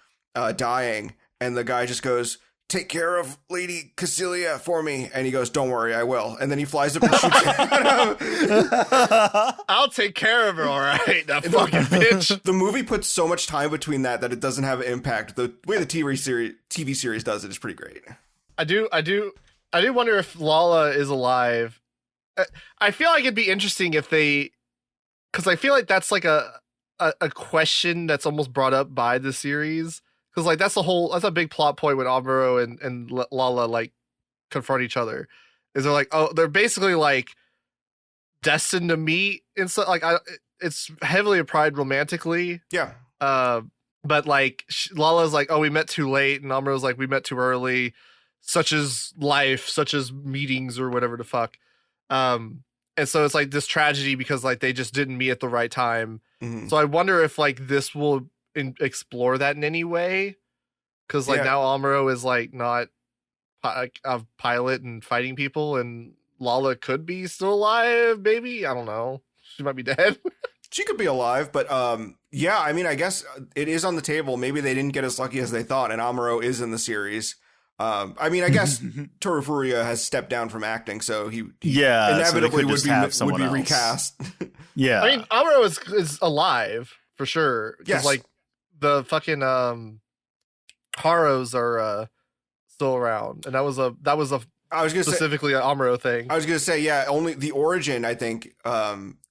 dying, and the guy just goes, take care of Lady Cecilia for me. And he goes, don't worry, I will. And then he flies up and shoots I'll take care of her, all right, that fucking bitch. The movie puts so much time between that it doesn't have an impact. The way the TV series does it is pretty great. I do wonder if Lala is alive. I feel like it'd be interesting if they, because I feel like that's like a question that's almost brought up by the series. Because like that's a big plot point when Amuro and Lala like confront each other. Is they're like, oh, they're basically like destined to meet and so like it's heavily implied romantically. Yeah. But like Lala's like, oh, we met too late, and Amuro's like, we met too early. Such as life, such as meetings or whatever the fuck. And so it's like this tragedy because like they just didn't meet at the right time. Mm-hmm. So I wonder if like this will explore that in any way, because like now Amuro is like not a pilot and fighting people, and Lala could be still alive. Maybe, I don't know. She might be dead. She could be alive, but yeah. I mean, I guess it is on the table. Maybe they didn't get as lucky as they thought, and Amuro is in the series. I mean, I guess Toru Furuya has stepped down from acting, so he inevitably would be recast. Yeah, I mean, Amuro is alive for sure. Yes, like the fucking Haros are still around, and that was a I was gonna specifically an Amuro thing. I was gonna say, yeah, only the origin I think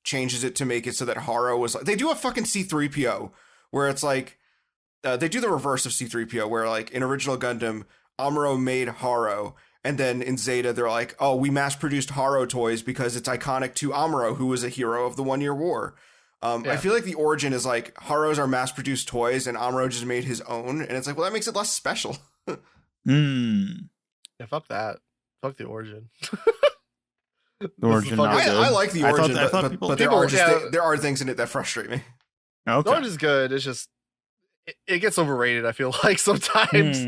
changes it to make it so that Haro was like, they do a fucking C-3PO where it's like they do the reverse of C-3PO where like in original Gundam Amuro made Haro, and then in Zeta they're like, oh, we mass produced Haro toys because it's iconic to Amuro, who was a hero of the 1 Year War. I feel like the origin is like Haros are mass produced toys and Amuro just made his own, and it's like, well, that makes it less special. Yeah, fuck that. Fuck the origin. The origin not good. I like the origin, but there are things in it that frustrate me. Okay. The origin is good. It's just it gets overrated. I feel like sometimes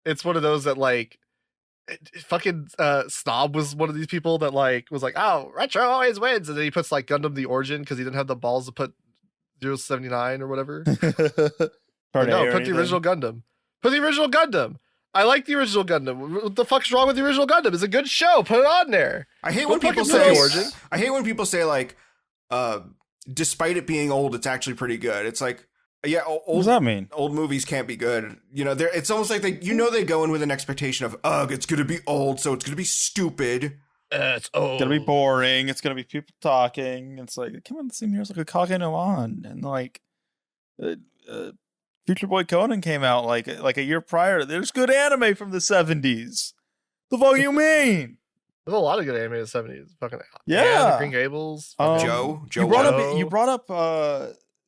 it's one of those that like fucking Snob was one of these people that like was like, oh, retro always wins, and then he puts like Gundam the Origin because he didn't have the balls to put 079 or whatever. No, put the original Gundam. Put the original Gundam. I like the original Gundam. What the fuck's wrong with the original Gundam? It's a good show. Put it on there. I hate when people say like, despite it being old, it's actually pretty good. It's like, yeah, old, what does that mean? Old movies can't be good. You know, it's almost like they go in with an expectation of, it's going to be old, so it's going to be stupid. It's old. It's going to be boring. It's going to be people talking. It's like, come on, the same year as like a Kage no An. And like, Future Boy Conan came out like a year prior. There's good anime from the 70s. The fuck you mean? There's a lot of good anime in the 70s. Fucking yeah. The Green Gables. Joe. You brought up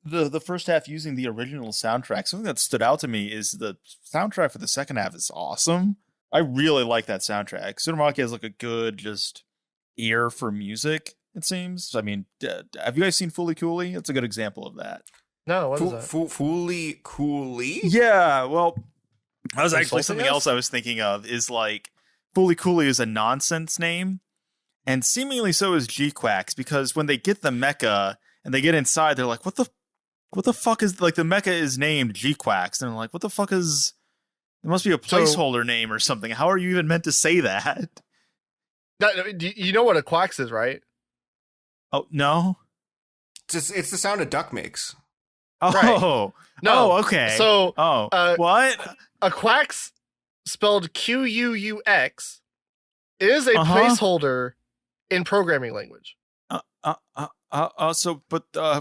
the first half using the original soundtrack. Something that stood out to me is the soundtrack for the second half is awesome. I really like that soundtrack. Tsurumaki has like a good just ear for music, it seems. I mean, have you guys seen Fooly Cooly? It's a good example of that. No, what is that? Fooly Cooly? Yeah, well, that was actually something else I was thinking of is like Fooly Cooly is a nonsense name, and seemingly so is GQuuuuuuX, because when they get the mecha and they get inside, they're like, what the fuck is, like, the mecha is named GQuuuuuuX, and they're like, what the fuck is, it must be a placeholder name or something. How are you even meant to say that? You know what a quacks is, right? Oh, no? It's the sound a duck makes. Oh, right. No. Oh, okay. So, what? A quacks spelled QUUUX is a placeholder in programming language. But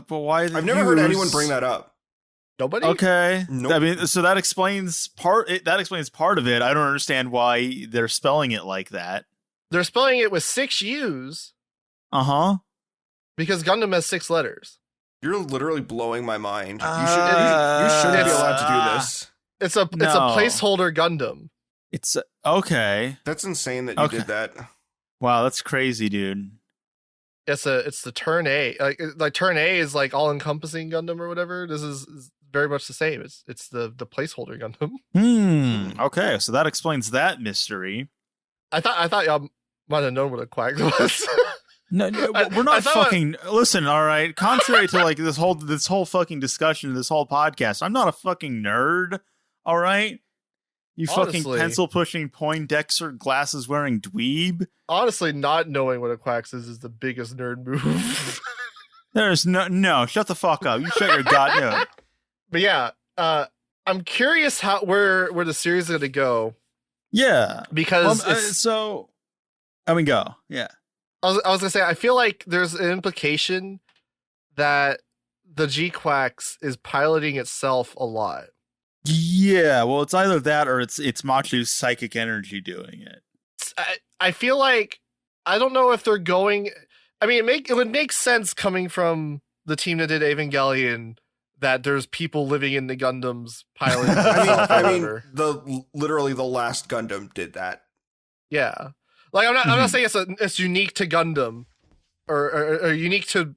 why? I've never heard anyone bring that up. Nobody? Okay. Nope. I mean, so that explains part of it. I don't understand why they're spelling it like that. They're spelling it with 6 U's. Because Gundam has 6 letters. You're literally blowing my mind. You shouldn't be allowed to do this. It's a placeholder Gundam. It's okay. That's insane that you did that. Wow, that's crazy, dude. It's the turn A. Like turn A is like all encompassing Gundam or whatever. This is very much the same. It's the placeholder Gundam. Okay, so that explains that mystery. I thought y'all might have known what a quack was. No, we're not fucking. Listen, all right. Contrary to like this whole fucking discussion, this whole podcast, I'm not a fucking nerd. All right, you honestly, fucking pencil pushing, Poindexter glasses wearing dweeb. Honestly, not knowing what a quacks is the biggest nerd move. There's no. Shut the fuck up. You shut your goddamn. But yeah, I'm curious where the series is going to go. Yeah, because go. Yeah. I was gonna say, I feel like there's an implication that the GQuuuuuuX is piloting itself a lot. Yeah, well, it's either that or it's Machu's psychic energy doing it. I feel like, I don't know if they're going. I mean, it would make sense coming from the team that did Evangelion that there's people living in the Gundams piloting. I mean, literally the last Gundam did that. Yeah. Like I'm not saying it's unique to Gundam or unique to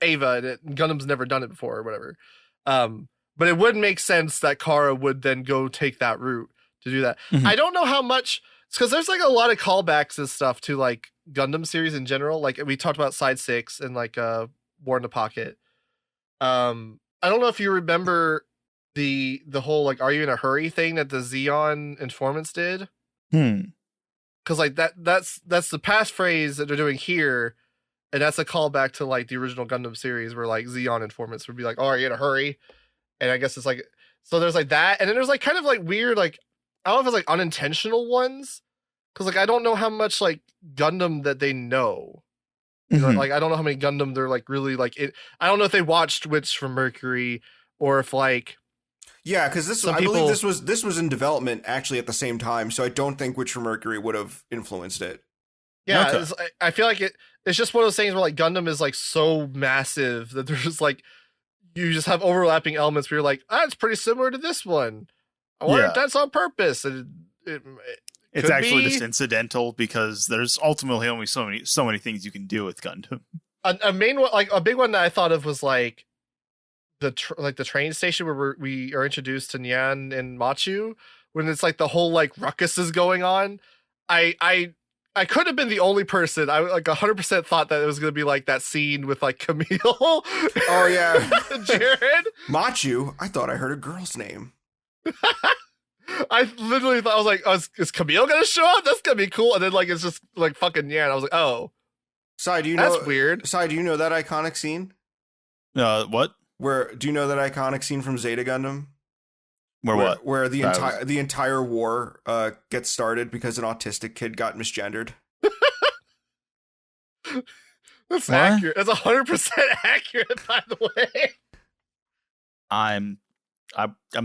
Ava. Gundam's never done it before or whatever. But it would make sense that Khara would then go take that route to do that. I don't know how much, because there's like a lot of callbacks and stuff to like Gundam series in general. Like we talked about Side 6 and like War in the Pocket. I don't know if you remember the whole like Are You in a Hurry thing that the Zeon informants did. Because like that's the passphrase that they're doing here, and that's a callback to like the original Gundam series where like Zeon informants would be like, "Oh, are you in a hurry?" And I guess it's like, so there's like that, and then there's like kind of like weird, like I don't know if it's like unintentional ones, because like I don't know how much like Gundam that they know. You know, like I don't know how many Gundam they're like really like it. I don't know if they watched Witch from Mercury or if like. Yeah, because I believe this was in development actually at the same time, so I don't think Witch from Mercury would have influenced it. Yeah, okay. I feel like it's just one of those things where like Gundam is like so massive that there's like you just have overlapping elements where you're like, it's pretty similar to this one. I wonder if that's on purpose. And It's actually just incidental because there's ultimately only so many things you can do with Gundam. A main one, like a big one that I thought of was like the train station where we are introduced to Nyan and Machu, when it's like the whole like ruckus is going on. I could have been the only person. I like 100% thought that it was going to be like that scene with like Camille. Oh yeah, Jared. Machu. I thought I heard a girl's name. I literally thought, I was like, oh, is Camille gonna show up? That's gonna be cool. And then like it's just like fucking Nyan. I was like, oh, Sai, do you know? That's weird. Sai, do you know that iconic scene? What? Do you know that iconic scene from Zeta Gundam? Where the entire war gets started because an autistic kid got misgendered. That's accurate. That's 100% accurate, by the way. I'm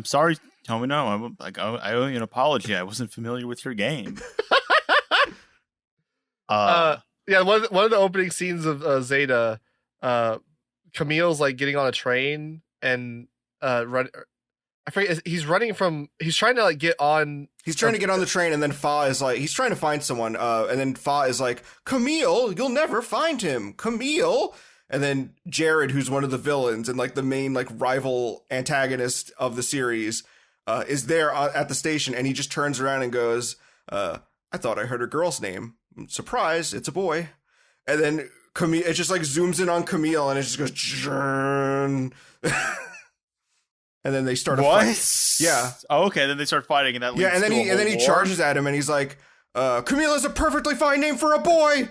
sorry, Tomino. I owe you an apology. I wasn't familiar with your game. Yeah, one of the opening scenes of Zeta, Camille's like getting on a train and run. I forget. He's trying to like get on. He's trying to get on the train, and then Fa is like, he's trying to find someone, and then Fa is like, Camille, you'll never find him, Camille. And then Jared, who's one of the villains and like the main like rival antagonist of the series, is there at the station, and he just turns around and goes, I thought I heard a girl's name. Surprise, it's a boy. And then Camille, it just like zooms in on Camille, and it just goes, and then they start a fight. Yeah. Oh, okay. Then they start fighting, and that leads and then he charges at him, and he's like, Camille is a perfectly fine name for a boy.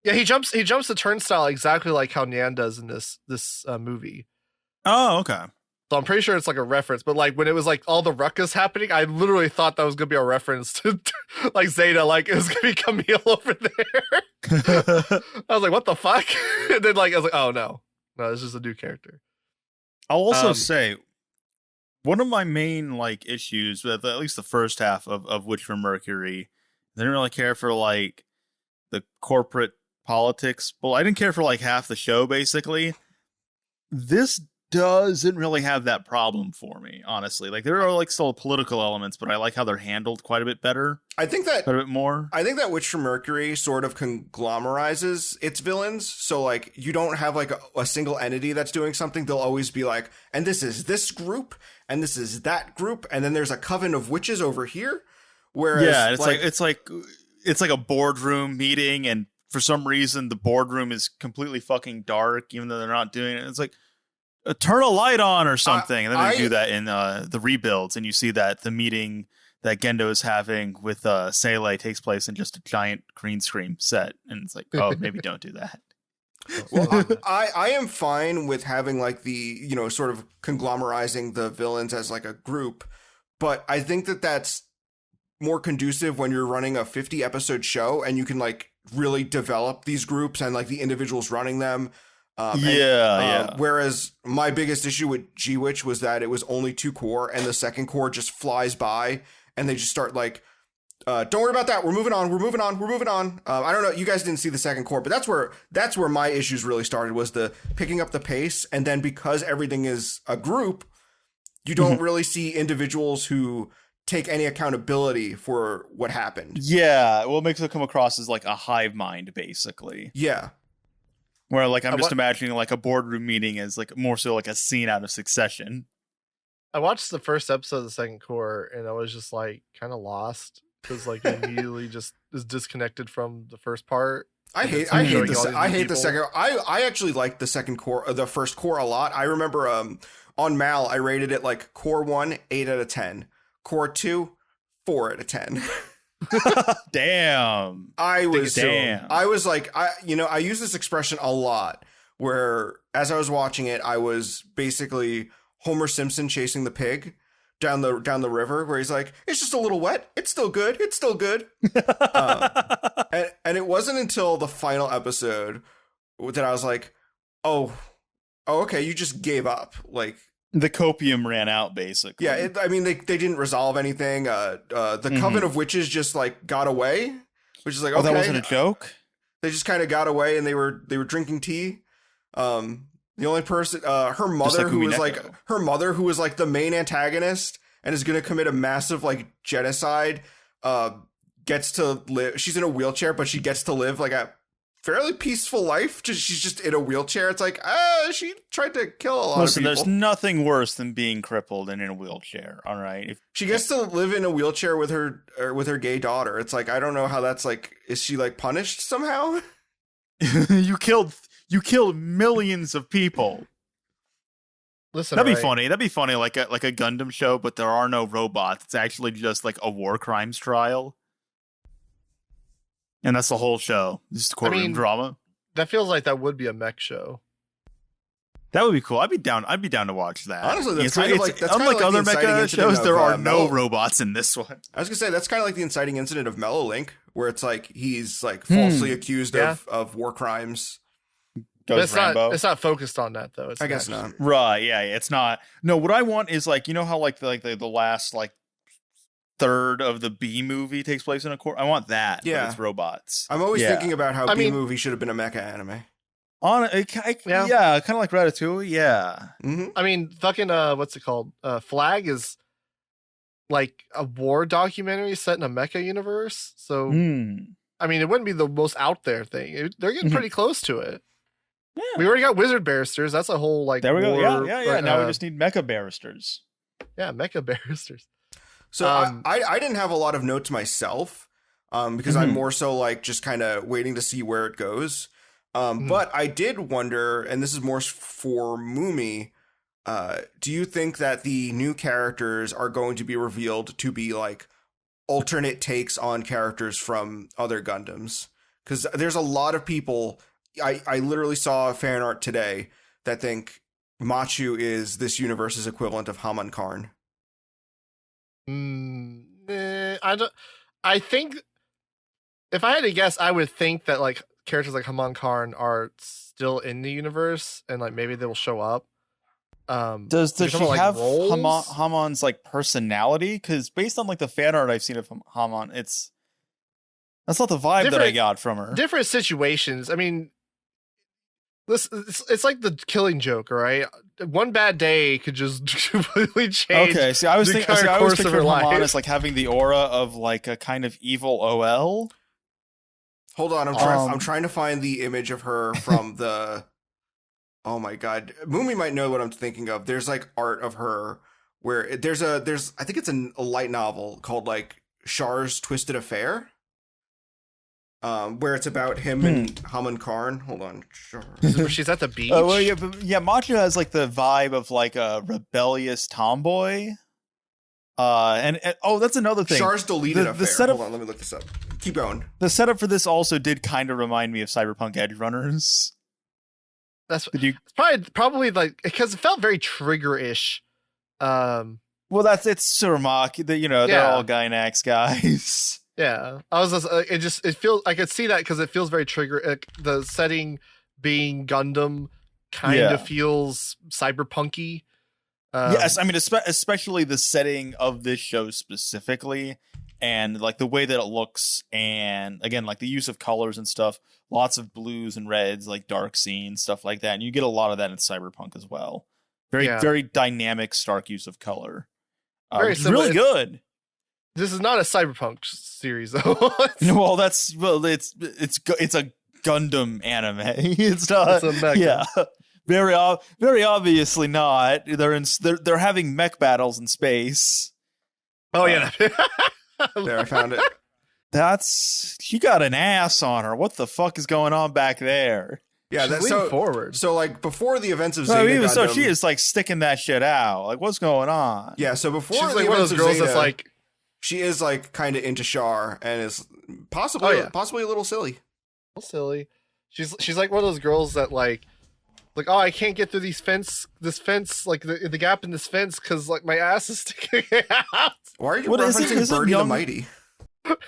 Yeah, he jumps the turnstile exactly like how Nyan does in this movie. Oh, okay. So I'm pretty sure it's like a reference, but like when it was like all the ruckus happening, I literally thought that was gonna be a reference to like Zeta, like it was gonna be Camille over there. I was like, what the fuck? And then like I was like, oh no, it's just a new character. I'll also say one of my main like issues with at least the first half of Witch from Mercury, I didn't really care for like the corporate politics. Well, I didn't care for like half the show basically. This doesn't really have that problem for me, honestly. Like there are like still political elements, but I like how they're handled quite a bit better. I think that quite a bit more. I think that Witch from Mercury sort of conglomerizes its villains. So like you don't have like a single entity that's doing something. They'll always be like, and this is this group, and this is that group, and then there's a coven of witches over here. Whereas yeah, it's like a boardroom meeting, and for some reason the boardroom is completely fucking dark, even though they're not doing it. It's like, turn a light on or something. And then they do that in the rebuilds, and you see that the meeting that Gendo is having with Sele takes place in just a giant green screen set. And it's like, oh, maybe don't do that. Well, I am fine with having like the, sort of conglomerizing the villains as like a group, but I think that that's more conducive when you're running a 50 episode show and you can like really develop these groups and like the individuals running them. Whereas my biggest issue with G-Witch was that it was only 2 core, and the second core just flies by, and they just start like, don't worry about that. We're moving on. I don't know. You guys didn't see the second core, but that's where my issues really started, was the picking up the pace. And then because everything is a group, you don't really see individuals who take any accountability for what happened. Yeah. Well, it makes it come across as like a hive mind, basically. Yeah. Where like I'm just imagining like a boardroom meeting as like more so like a scene out of Succession. I watched the first episode of the second core, and I was just like kind of lost because like immediately just is disconnected from the first part. I hate the second. I actually liked the second core, the first core a lot. I remember on Mal I rated it like core 1 8 out of 10, core 2 4 out of 10. Damn. I was like, I use this expression a lot, where as I was watching it, I was basically Homer Simpson chasing the pig down the river, where he's like, it's just a little wet, it's still good. And it wasn't until the final episode that I was like, oh okay, you just gave up. Like, the copium ran out, basically. Yeah, they didn't resolve anything. The Coven of Witches just like got away, which is like, okay, that wasn't a joke. They just kind of got away, and they were drinking tea. The only person, her mother, who was like the main antagonist and is going to commit a massive like genocide, gets to live. She's in a wheelchair, but she gets to live like a fairly peaceful life. She's just in a wheelchair. It's like, she tried to kill a lot of people. There's nothing worse than being crippled and in a wheelchair. All right. If she gets to live in a wheelchair with her gay daughter, it's like, I don't know how that's like. Is she like punished somehow? You killed millions of people. Listen, that'd be funny. That'd be funny, like a Gundam show, but there are no robots. It's actually just like a war crimes trial. And that's the whole show. Just courtroom drama. That feels like that would be a mech show. That would be cool. I'd be down to watch that. Honestly, that's kind of like unlike other mecha shows. Of, there are no robots in this one. I was gonna say that's kind of like the inciting incident of Mellow Link, where it's like he's like falsely accused of war crimes. It's not focused on that though. I guess not. Right? Yeah, it's not. No, what I want is like, you know how like the last like third of the B movie takes place in a court. I want that. Yeah, but it's robots. I'm always thinking about how B movie should have been a mecha anime. Kind of like Ratatouille. Yeah. Mm-hmm. I mean, fucking what's it called? Flag is like a war documentary set in a mecha universe. So I mean, it wouldn't be the most out there thing. They're getting pretty close to it. Yeah. We already got wizard barristers. That's a whole like. There we go. Yeah. Now we just need mecha barristers. Yeah, mecha barristers. So I didn't have a lot of notes myself, because I'm more so like just kind of waiting to see where it goes. But I did wonder, and this is more for Mumi, do you think that the new characters are going to be revealed to be like alternate takes on characters from other Gundams? Because there's a lot of people, I literally saw fan art today that think Machu is this universe's equivalent of Haman Karn. I think if I had to guess, I would think that like characters like Haman Karn are still in the universe and like maybe they will show up. Does she have Haman's like personality? Because based on like the fan art I've seen of Haman, that's not the vibe that I got from her. Different situations. I mean, it's like the Killing Joke, right? One bad day could just completely change. Okay, see, I was thinking Haman as like having the aura of like a kind of evil OL. Hold on, I'm trying to find the image of her from the. Oh my god, Mumi might know what I'm thinking of. There's like art of her where there's I think it's a light novel called like Char's Twisted Affair. Where it's about him and Haman Karn. Hold on, Char. She's at the beach. Oh well, yeah, Machu has like the vibe of like a rebellious tomboy. And that's another thing. Char's deleted affair. Setup, hold on, let me look this up. Keep going. The setup for this also did kind of remind me of Cyberpunk Edge Runners. That's probably like because it felt very Trigger-ish. Well, it's Surmak. They're all Gynax guys. Yeah, I was just it feels I could see that because it feels very Trigger. The setting being Gundam kind of feels cyberpunky. Yes, I mean especially the setting of this show specifically, and like the way that it looks, and again like the use of colors and stuff. Lots of blues and reds, like dark scenes, stuff like that, and you get a lot of that in Cyberpunk as well. Very dynamic, stark use of color. Very really good. This is not a Cyberpunk series, though. Well, it's a Gundam anime. It's not. It's a mecha. Yeah, very obviously not. They're having mech battles in space. Oh yeah, there I found it. She got an ass on her. What the fuck is going on back there? Yeah, that's so forward. So like before the events of Zeta Gundam, so she is like sticking that shit out. Like what's going on? Yeah, so before she's the like one of those girls Zeta, that's like. She is like kind of into Char and is possibly a little silly. A little silly. She's like one of those girls that like I can't get through this fence like the gap in this fence because like my ass is sticking out. Why are you referencing Birdie the Mighty?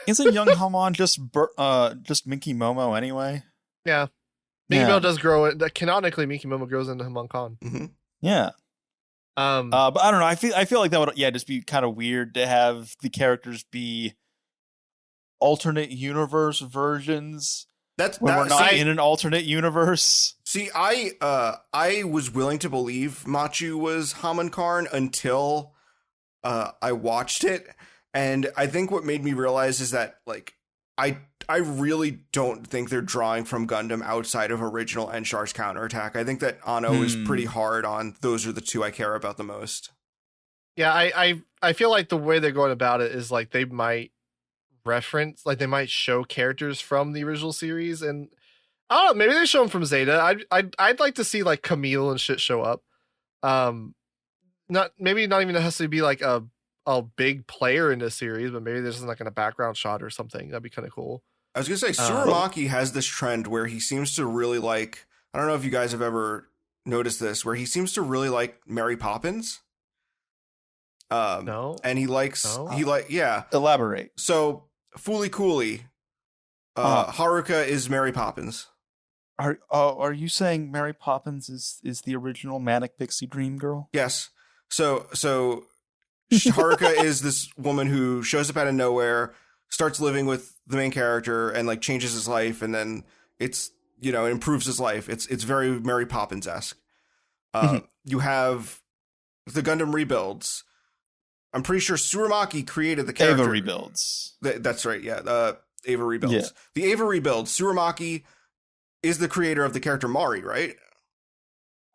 Isn't young Haman just Minky Momo anyway? Yeah, Minky Momo does grow. Canonically, Minky Momo grows into Haman Khan. Mm-hmm. Yeah. But I don't know. I feel like that would just be kind of weird to have the characters be alternate universe versions. We're not in an alternate universe. See, I was willing to believe Machu was Haman Karn until I watched it, And I think what made me realize is that, like, I really don't think they're drawing from Gundam outside of original Enshar's counterattack. I think that Anno is pretty hard on those are the two I care about the most. Yeah, I feel like the way they're going about it is like they might reference, like they might show characters from the original series, and I don't know, maybe they show them from Zeta. I'd like to see like Camille and shit show up. Not even necessarily be like a big player in this series, but maybe there's like in a background shot or something. That'd be kind of cool. I was gonna say Tsurumaki has this trend where he seems to really like. I don't know if you guys have ever noticed this, where he seems to really like Mary Poppins. No, and he likes yeah. Elaborate. So Fooly Cooly, Haruka is Mary Poppins. Are you saying Mary Poppins is the original Manic Pixie Dream Girl? Yes. So Haruka is this woman who shows up out of nowhere, starts living with the main character, and like changes his life, and then it's it improves his life. It's very Mary Poppins-esque. You have the Gundam rebuilds. I'm pretty sure Tsurumaki created the character. Ava rebuilds. That's right. Yeah. Ava rebuilds. Yeah. The Ava rebuilds. Tsurumaki is the creator of the character Mari, right?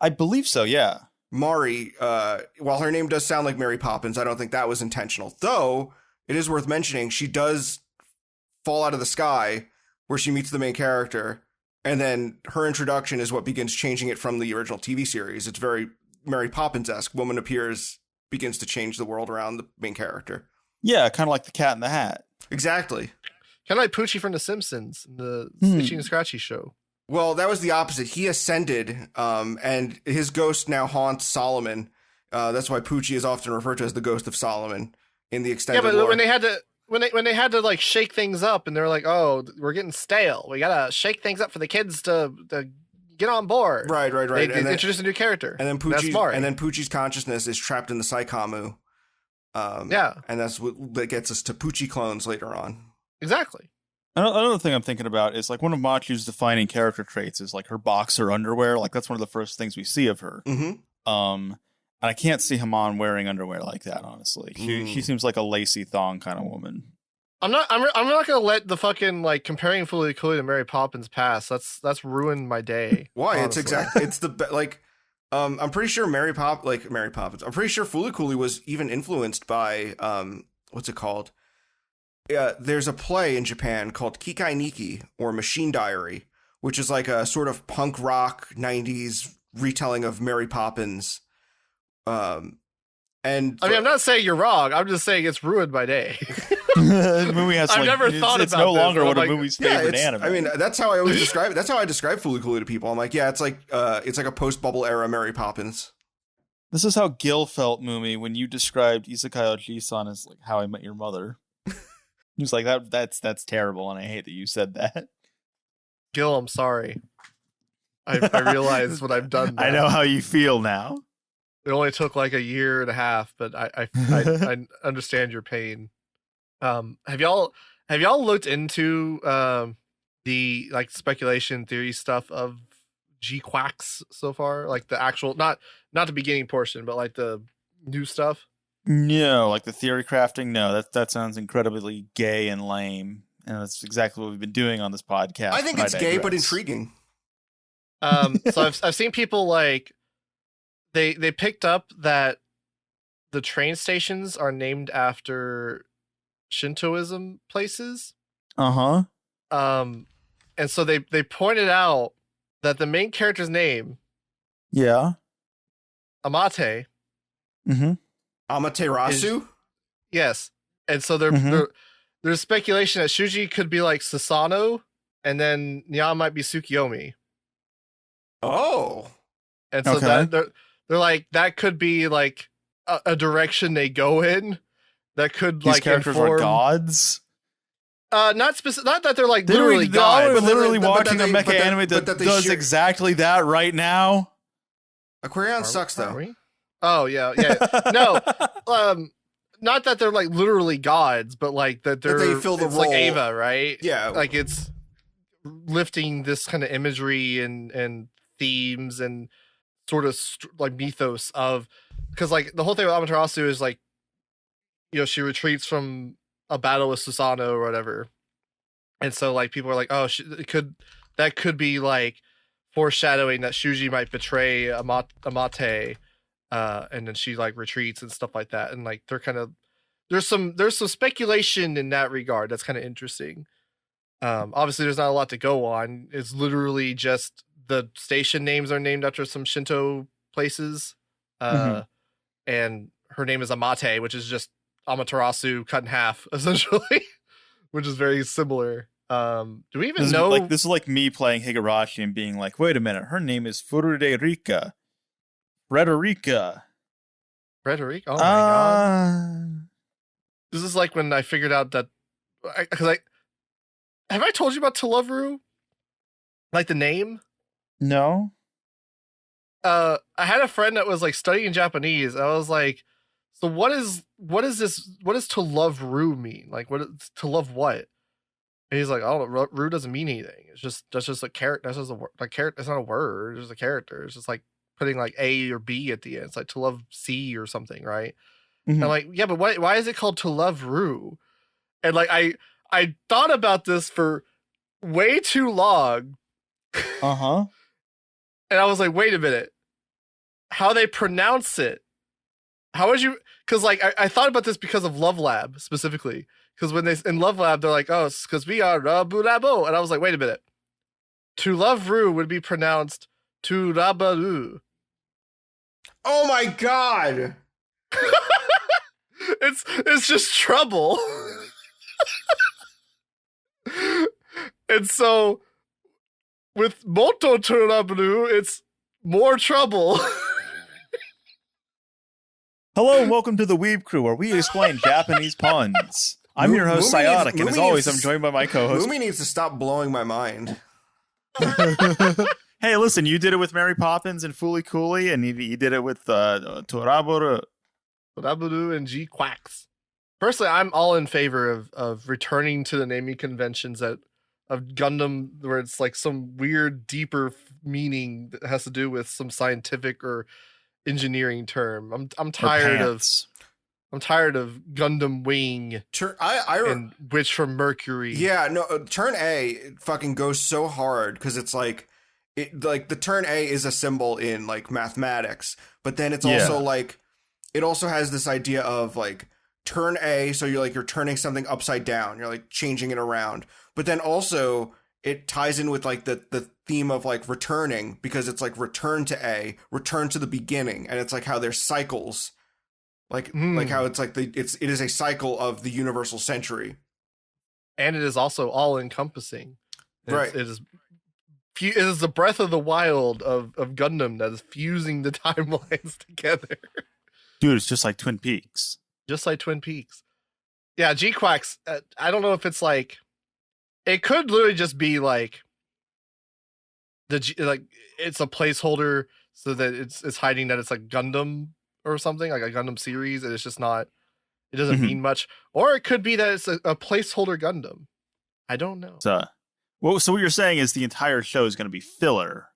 I believe so. Yeah. Mari, while her name does sound like Mary Poppins, I don't think that was intentional. Though, it is worth mentioning, she does fall out of the sky where she meets the main character, and then her introduction is what begins changing it from the original TV series. It's very Mary Poppins-esque. Woman appears, begins to change the world around the main character. Yeah, kind of like the Cat in the Hat. Exactly. Kind of like Poochie from The Simpsons, the Itchy and Scratchy show. Well, that was the opposite. He ascended, and his ghost now haunts Solomon. That's why Poochie is often referred to as the ghost of Solomon in the extended lore. When they had to like shake things up, and they're like, "Oh, we're getting stale. We gotta shake things up for the kids to get on board." Right. They introduce a new character, and then Poochie's consciousness is trapped in the Saikamu. And that's what that gets us to Poochie clones later on. Exactly. Another thing I'm thinking about is like one of Machu's defining character traits is like her boxer underwear. Like that's one of the first things we see of her. Mm-hmm. And I can't see Haman wearing underwear like that. Honestly, she seems like a lacy thong kind of woman. I'm not gonna let the fucking like comparing Fooly Cooly to Mary Poppins pass. That's ruined my day. Why? Honestly. It's the like. I'm pretty sure Mary Poppins. I'm pretty sure Fooly Cooly was even influenced by what's it called? Yeah, there's a play in Japan called Kikai Niki, or Machine Diary, which is like a sort of punk rock 90s retelling of Mary Poppins. And I'm not saying you're wrong. I'm just saying it's ruined my day. The movie has I've never thought it's about no longer this, one of movie's favorite anime. I mean, that's how I always describe it. That's how I describe Fooly Cooly to people. I'm like, yeah, it's like a post-bubble era Mary Poppins. This is how Gil felt, Mumi, when you described Isekai Oji-san as like How I Met Your Mother. He was like, that's terrible, and I hate that you said that. Gil, I'm sorry. I realize what I've done now. I know how you feel now. It only took like a year and a half, but I understand your pain. Have y'all looked into the like speculation theory stuff of GQuuuuuuX so far? Like the actual not the beginning portion, but like the new stuff? No, like the theory crafting. No, that sounds incredibly gay and lame, and that's exactly what we've been doing on this podcast. I think it's gay but intriguing. So I've seen people like they picked up that the train stations are named after Shintoism places. And so they pointed out that the main character's name, Amate. Amaterasu? Yes. And so there's speculation that Shuji could be like Sasano, and then Nya might be Tsukiyomi. Oh. And so that they're like, that could be like a direction they go in that could these like characters inform... are gods. Not that they're like literally gods. We're literally watching a mecha anime that does exactly that right now. Aquarion sucks though. Oh yeah. No, not that they're like literally gods, but like that they fill the role. Like Ava, right? Yeah, like it's lifting this kind of imagery and themes and sort of like mythos of, because like the whole thing with Amaterasu is like she retreats from a battle with Susanoo or whatever. And so like people are like, oh, that could be like foreshadowing that Shuji might betray Amate, and then she like retreats and stuff like that. And like they're kind of there's some speculation in that regard that's kind of interesting. Obviously there's not a lot to go on. It's literally just the station names are named after some Shinto places. And her name is Amate, which is just Amaterasu cut in half, essentially, which is very similar. Do we even know? Like, this is like me playing Higurashi and being like, wait a minute, her name is Frederica. Frederica. Oh my god. This is like when I figured out that, have I told you about To Love Ru? Like the name? No. I had a friend that was like studying Japanese. I was like, so what is this? What does to love Ru mean? Like, to love what? And he's like, oh, Ru doesn't mean anything. That's just a character. That's just a character. It's not a word. It's just a character. It's just like putting like A or B at the end. It's like to love C or something, right? And I'm like, yeah, but why is it called to love Ru? And like, I thought about this for way too long. And I was like, wait a minute. How they pronounce it? How would you? Because like I thought about this because of Love Lab specifically. Because when in Love Lab they're like, oh, it's because we are Rabu, and I was like, wait a minute. To love Ru would be pronounced to Rabaru. Oh my god! It's just trouble. And so with Moto Turabaru, it's more trouble. Hello and welcome to the Weeb Crew, where we explain Japanese puns. I'm your host, Psyotic, and as always, I'm joined by my co-host. Mumi needs to stop blowing my mind. Hey, listen, you did it with Mary Poppins and Fooly Cooly, and you did it with Toraboru. Toraboru and GQuuuuuuX. Personally, I'm all in favor of returning to the naming conventions of Gundam, where it's like some weird, deeper meaning that has to do with some scientific or engineering term. I'm tired of Gundam Wing and Witch from Mercury. Yeah, no, Turn A fucking goes so hard because it's like the Turn A is a symbol in like mathematics, but then it's also like it also has this idea of like Turn A, so you're turning something upside down, you're like changing it around, but then also it ties in with like the theme of like returning, because it's like return to A, return to the beginning, and it's like how there's cycles, like how it's like it is a cycle of the universal century, and it is also all encompassing. Right, it is the breath of the wild of Gundam that is fusing the timelines together. Dude, it's just like Twin Peaks. Just like Twin Peaks. Yeah, GQuuuuuuX. I don't know if it's like. It could literally just be like it's a placeholder so that it's hiding that it's like Gundam or something, like a Gundam series, and it's just not. It doesn't mean much. Or it could be that it's a placeholder Gundam. I don't know. So what you're saying is the entire show is going to be filler.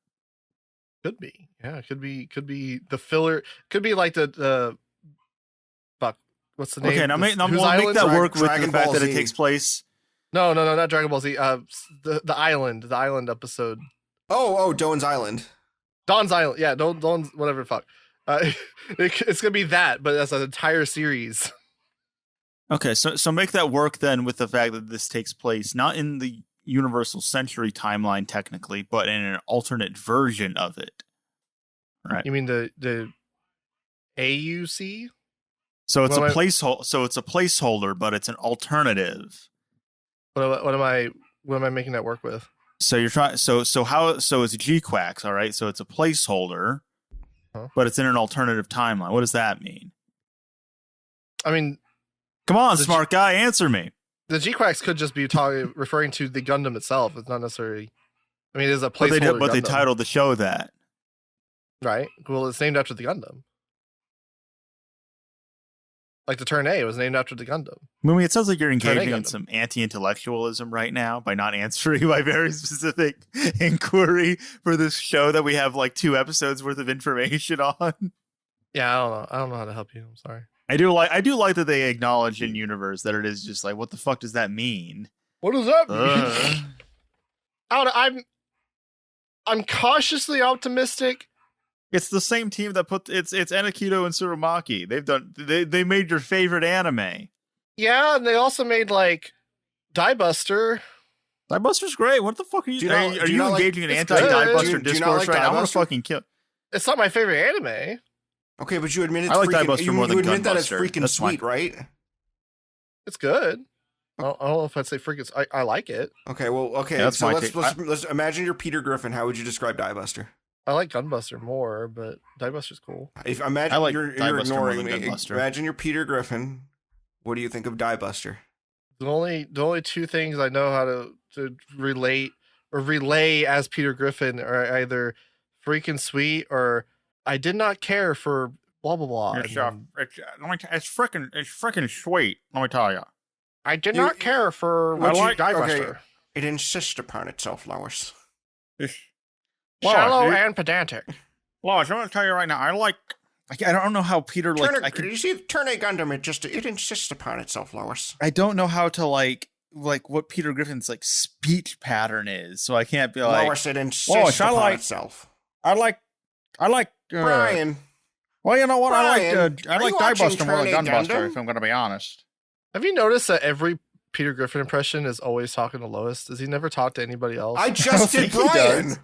Could be. Yeah, it could be the filler. Could be like the fuck. What's the name? Okay, now we'll make that work with the fact that it takes place. No, not Dragon Ball Z. The island episode. Oh, Dawn's Island. Dawn's Island. Yeah, Dawn's whatever the fuck. It's gonna be that, but that's an entire series. Okay, so make that work then with the fact that this takes place not in the Universal Century timeline technically, but in an alternate version of it. Right. You mean the AUC? So it's a placeholder. So it's a placeholder, but it's an alternative. What am I making that work with? So you're trying. So it's GQuuuuuuX, all right. So it's a placeholder, but it's in an alternative timeline. What does that mean? I mean, come on, smart guy, answer me. The GQuuuuuuX could just be referring to the Gundam itself. It's not necessarily. I mean, it is a placeholder. But they titled the show that. Right. Well, it's named after the Gundam. Like the Turn A was named after the Gundam. Mumi, it sounds like you're engaging in some anti-intellectualism right now by not answering my very specific inquiry for this show that we have like 2 episodes worth of information on. Yeah, I don't know how to help you. I'm sorry. I do like that they acknowledge in universe that it is just like, what the fuck does that mean? What does that mean? I don't know, I'm cautiously optimistic. It's the same team that put it's Enikido and Tsurumaki. They made your favorite anime. Yeah, and they also made like Diebuster. Diebuster's great. What the fuck are you doing? Are you engaging in it's anti-Diebuster discourse right now? I'm gonna Diebuster? fucking kill. It's not my favorite anime. Okay, but you admit it's I like freaking, Diebuster more than you admit that it's Gunbuster. freaking That's sweet, right? It's good. I don't know if I'd say freaking. I like it. Okay, well, okay. Yeah, that's so my let's imagine you're Peter Griffin. How would you describe Diebuster? I like Gunbuster more, but Diebuster's cool. If imagine I like you're Diebuster ignoring more than me. Gunbuster. Imagine you're Peter Griffin. What do you think of Diebuster? The only two things I know how to relate or relay as Peter Griffin are either freaking sweet or I did not care for blah blah blah. It's freaking sweet. Let me tell you. I did not care for Diebuster. Okay, it insists upon itself, Lois. Shallow and pedantic. Lois, I'm gonna tell you right now. I don't know how Peter you see, Turn A Gundam. It insists upon itself, Lois. I don't know how to like what Peter Griffin's like speech pattern is, so I can't be like Lois. It insists upon itself. I like Brian. Well, you know what? Brian, I like Diebuster more than Turn A Gunbuster, Gundam? if I'm going to be honest. Have you noticed that every Peter Griffin impression is always talking to Lois? Does he never talk to anybody else? I just did Brian.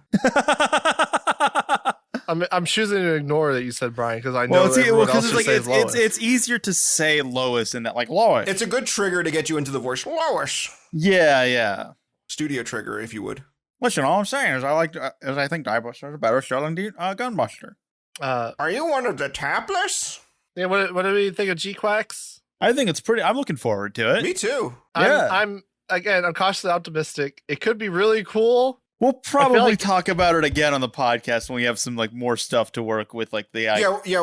I'm choosing to ignore that you said Brian because I know it's easier to say Lois in that like Lois. It's a good trigger to get you into the voice, Lois. Yeah. Studio trigger, if you would. Listen, all I'm saying is I think Diebuster is a better show than Gunbuster. Are you one of the tapless? Yeah. What do you think of GQuuuuuuX? I think it's pretty. I'm looking forward to it. Me too. I'm cautiously optimistic. It could be really cool. We'll probably talk about it again on the podcast when we have some like more stuff to work with, like the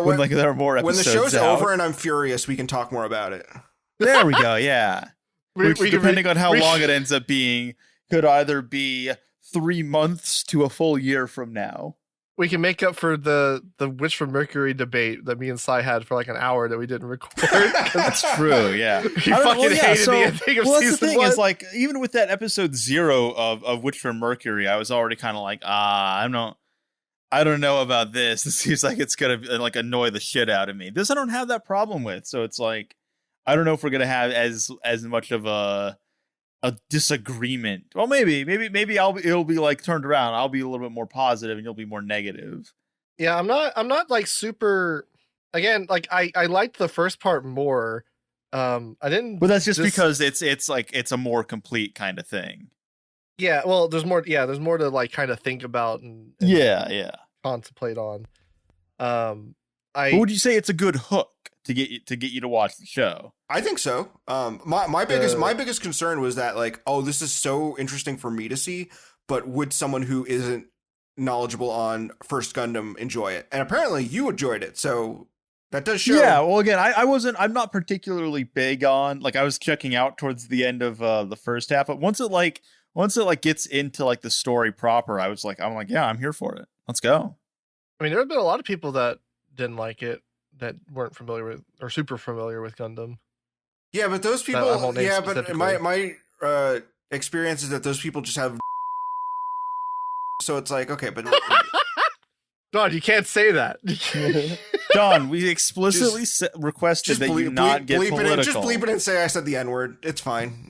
when there are more episodes. When the show's out. over and I'm furious, we can talk more about it. There we go. Yeah, which depending on how long it ends up being, could either be 3 months to a full year from now. We can make up for the Witch from Mercury debate that me and Sai had for like an hour that we didn't record. That's true, yeah. You fucking hated the ending of that's season the thing 1. is, like, even with that episode 0 of Witch from Mercury, I was already kind of like, I don't know about this. It seems like it's gonna like annoy the shit out of me. This I don't have that problem with, so it's like I don't know if we're gonna have as much of a disagreement. Well, maybe it'll be like turned around. I'll be a little bit more positive and you'll be more negative. Yeah, I'm not like super. Again, like I liked the first part more. I didn't. But that's just because it's like it's a more complete kind of thing. Yeah, well, there's more. Yeah, there's more to like kind of think about and contemplate on. But would you say it's a good hook to get you to watch the show? I think so. My biggest concern was that like, oh, this is so interesting for me to see, but would someone who isn't knowledgeable on First Gundam enjoy it? And apparently you enjoyed it, so that does show. Yeah, well, again, I'm not particularly big on, like, I was checking out towards the end of the first half, but once it gets into like the story proper, I'm like, yeah, I'm here for it. Let's go. I mean, there have been a lot of people that didn't like it, that weren't familiar with or super familiar with Gundam. Yeah, but those people. Yeah, but my experience is that those people just have. So it's like, okay, but. Don, you can't say that. Don, we explicitly requested that you not get political. Just bleep it and say I said the N-word. It's fine.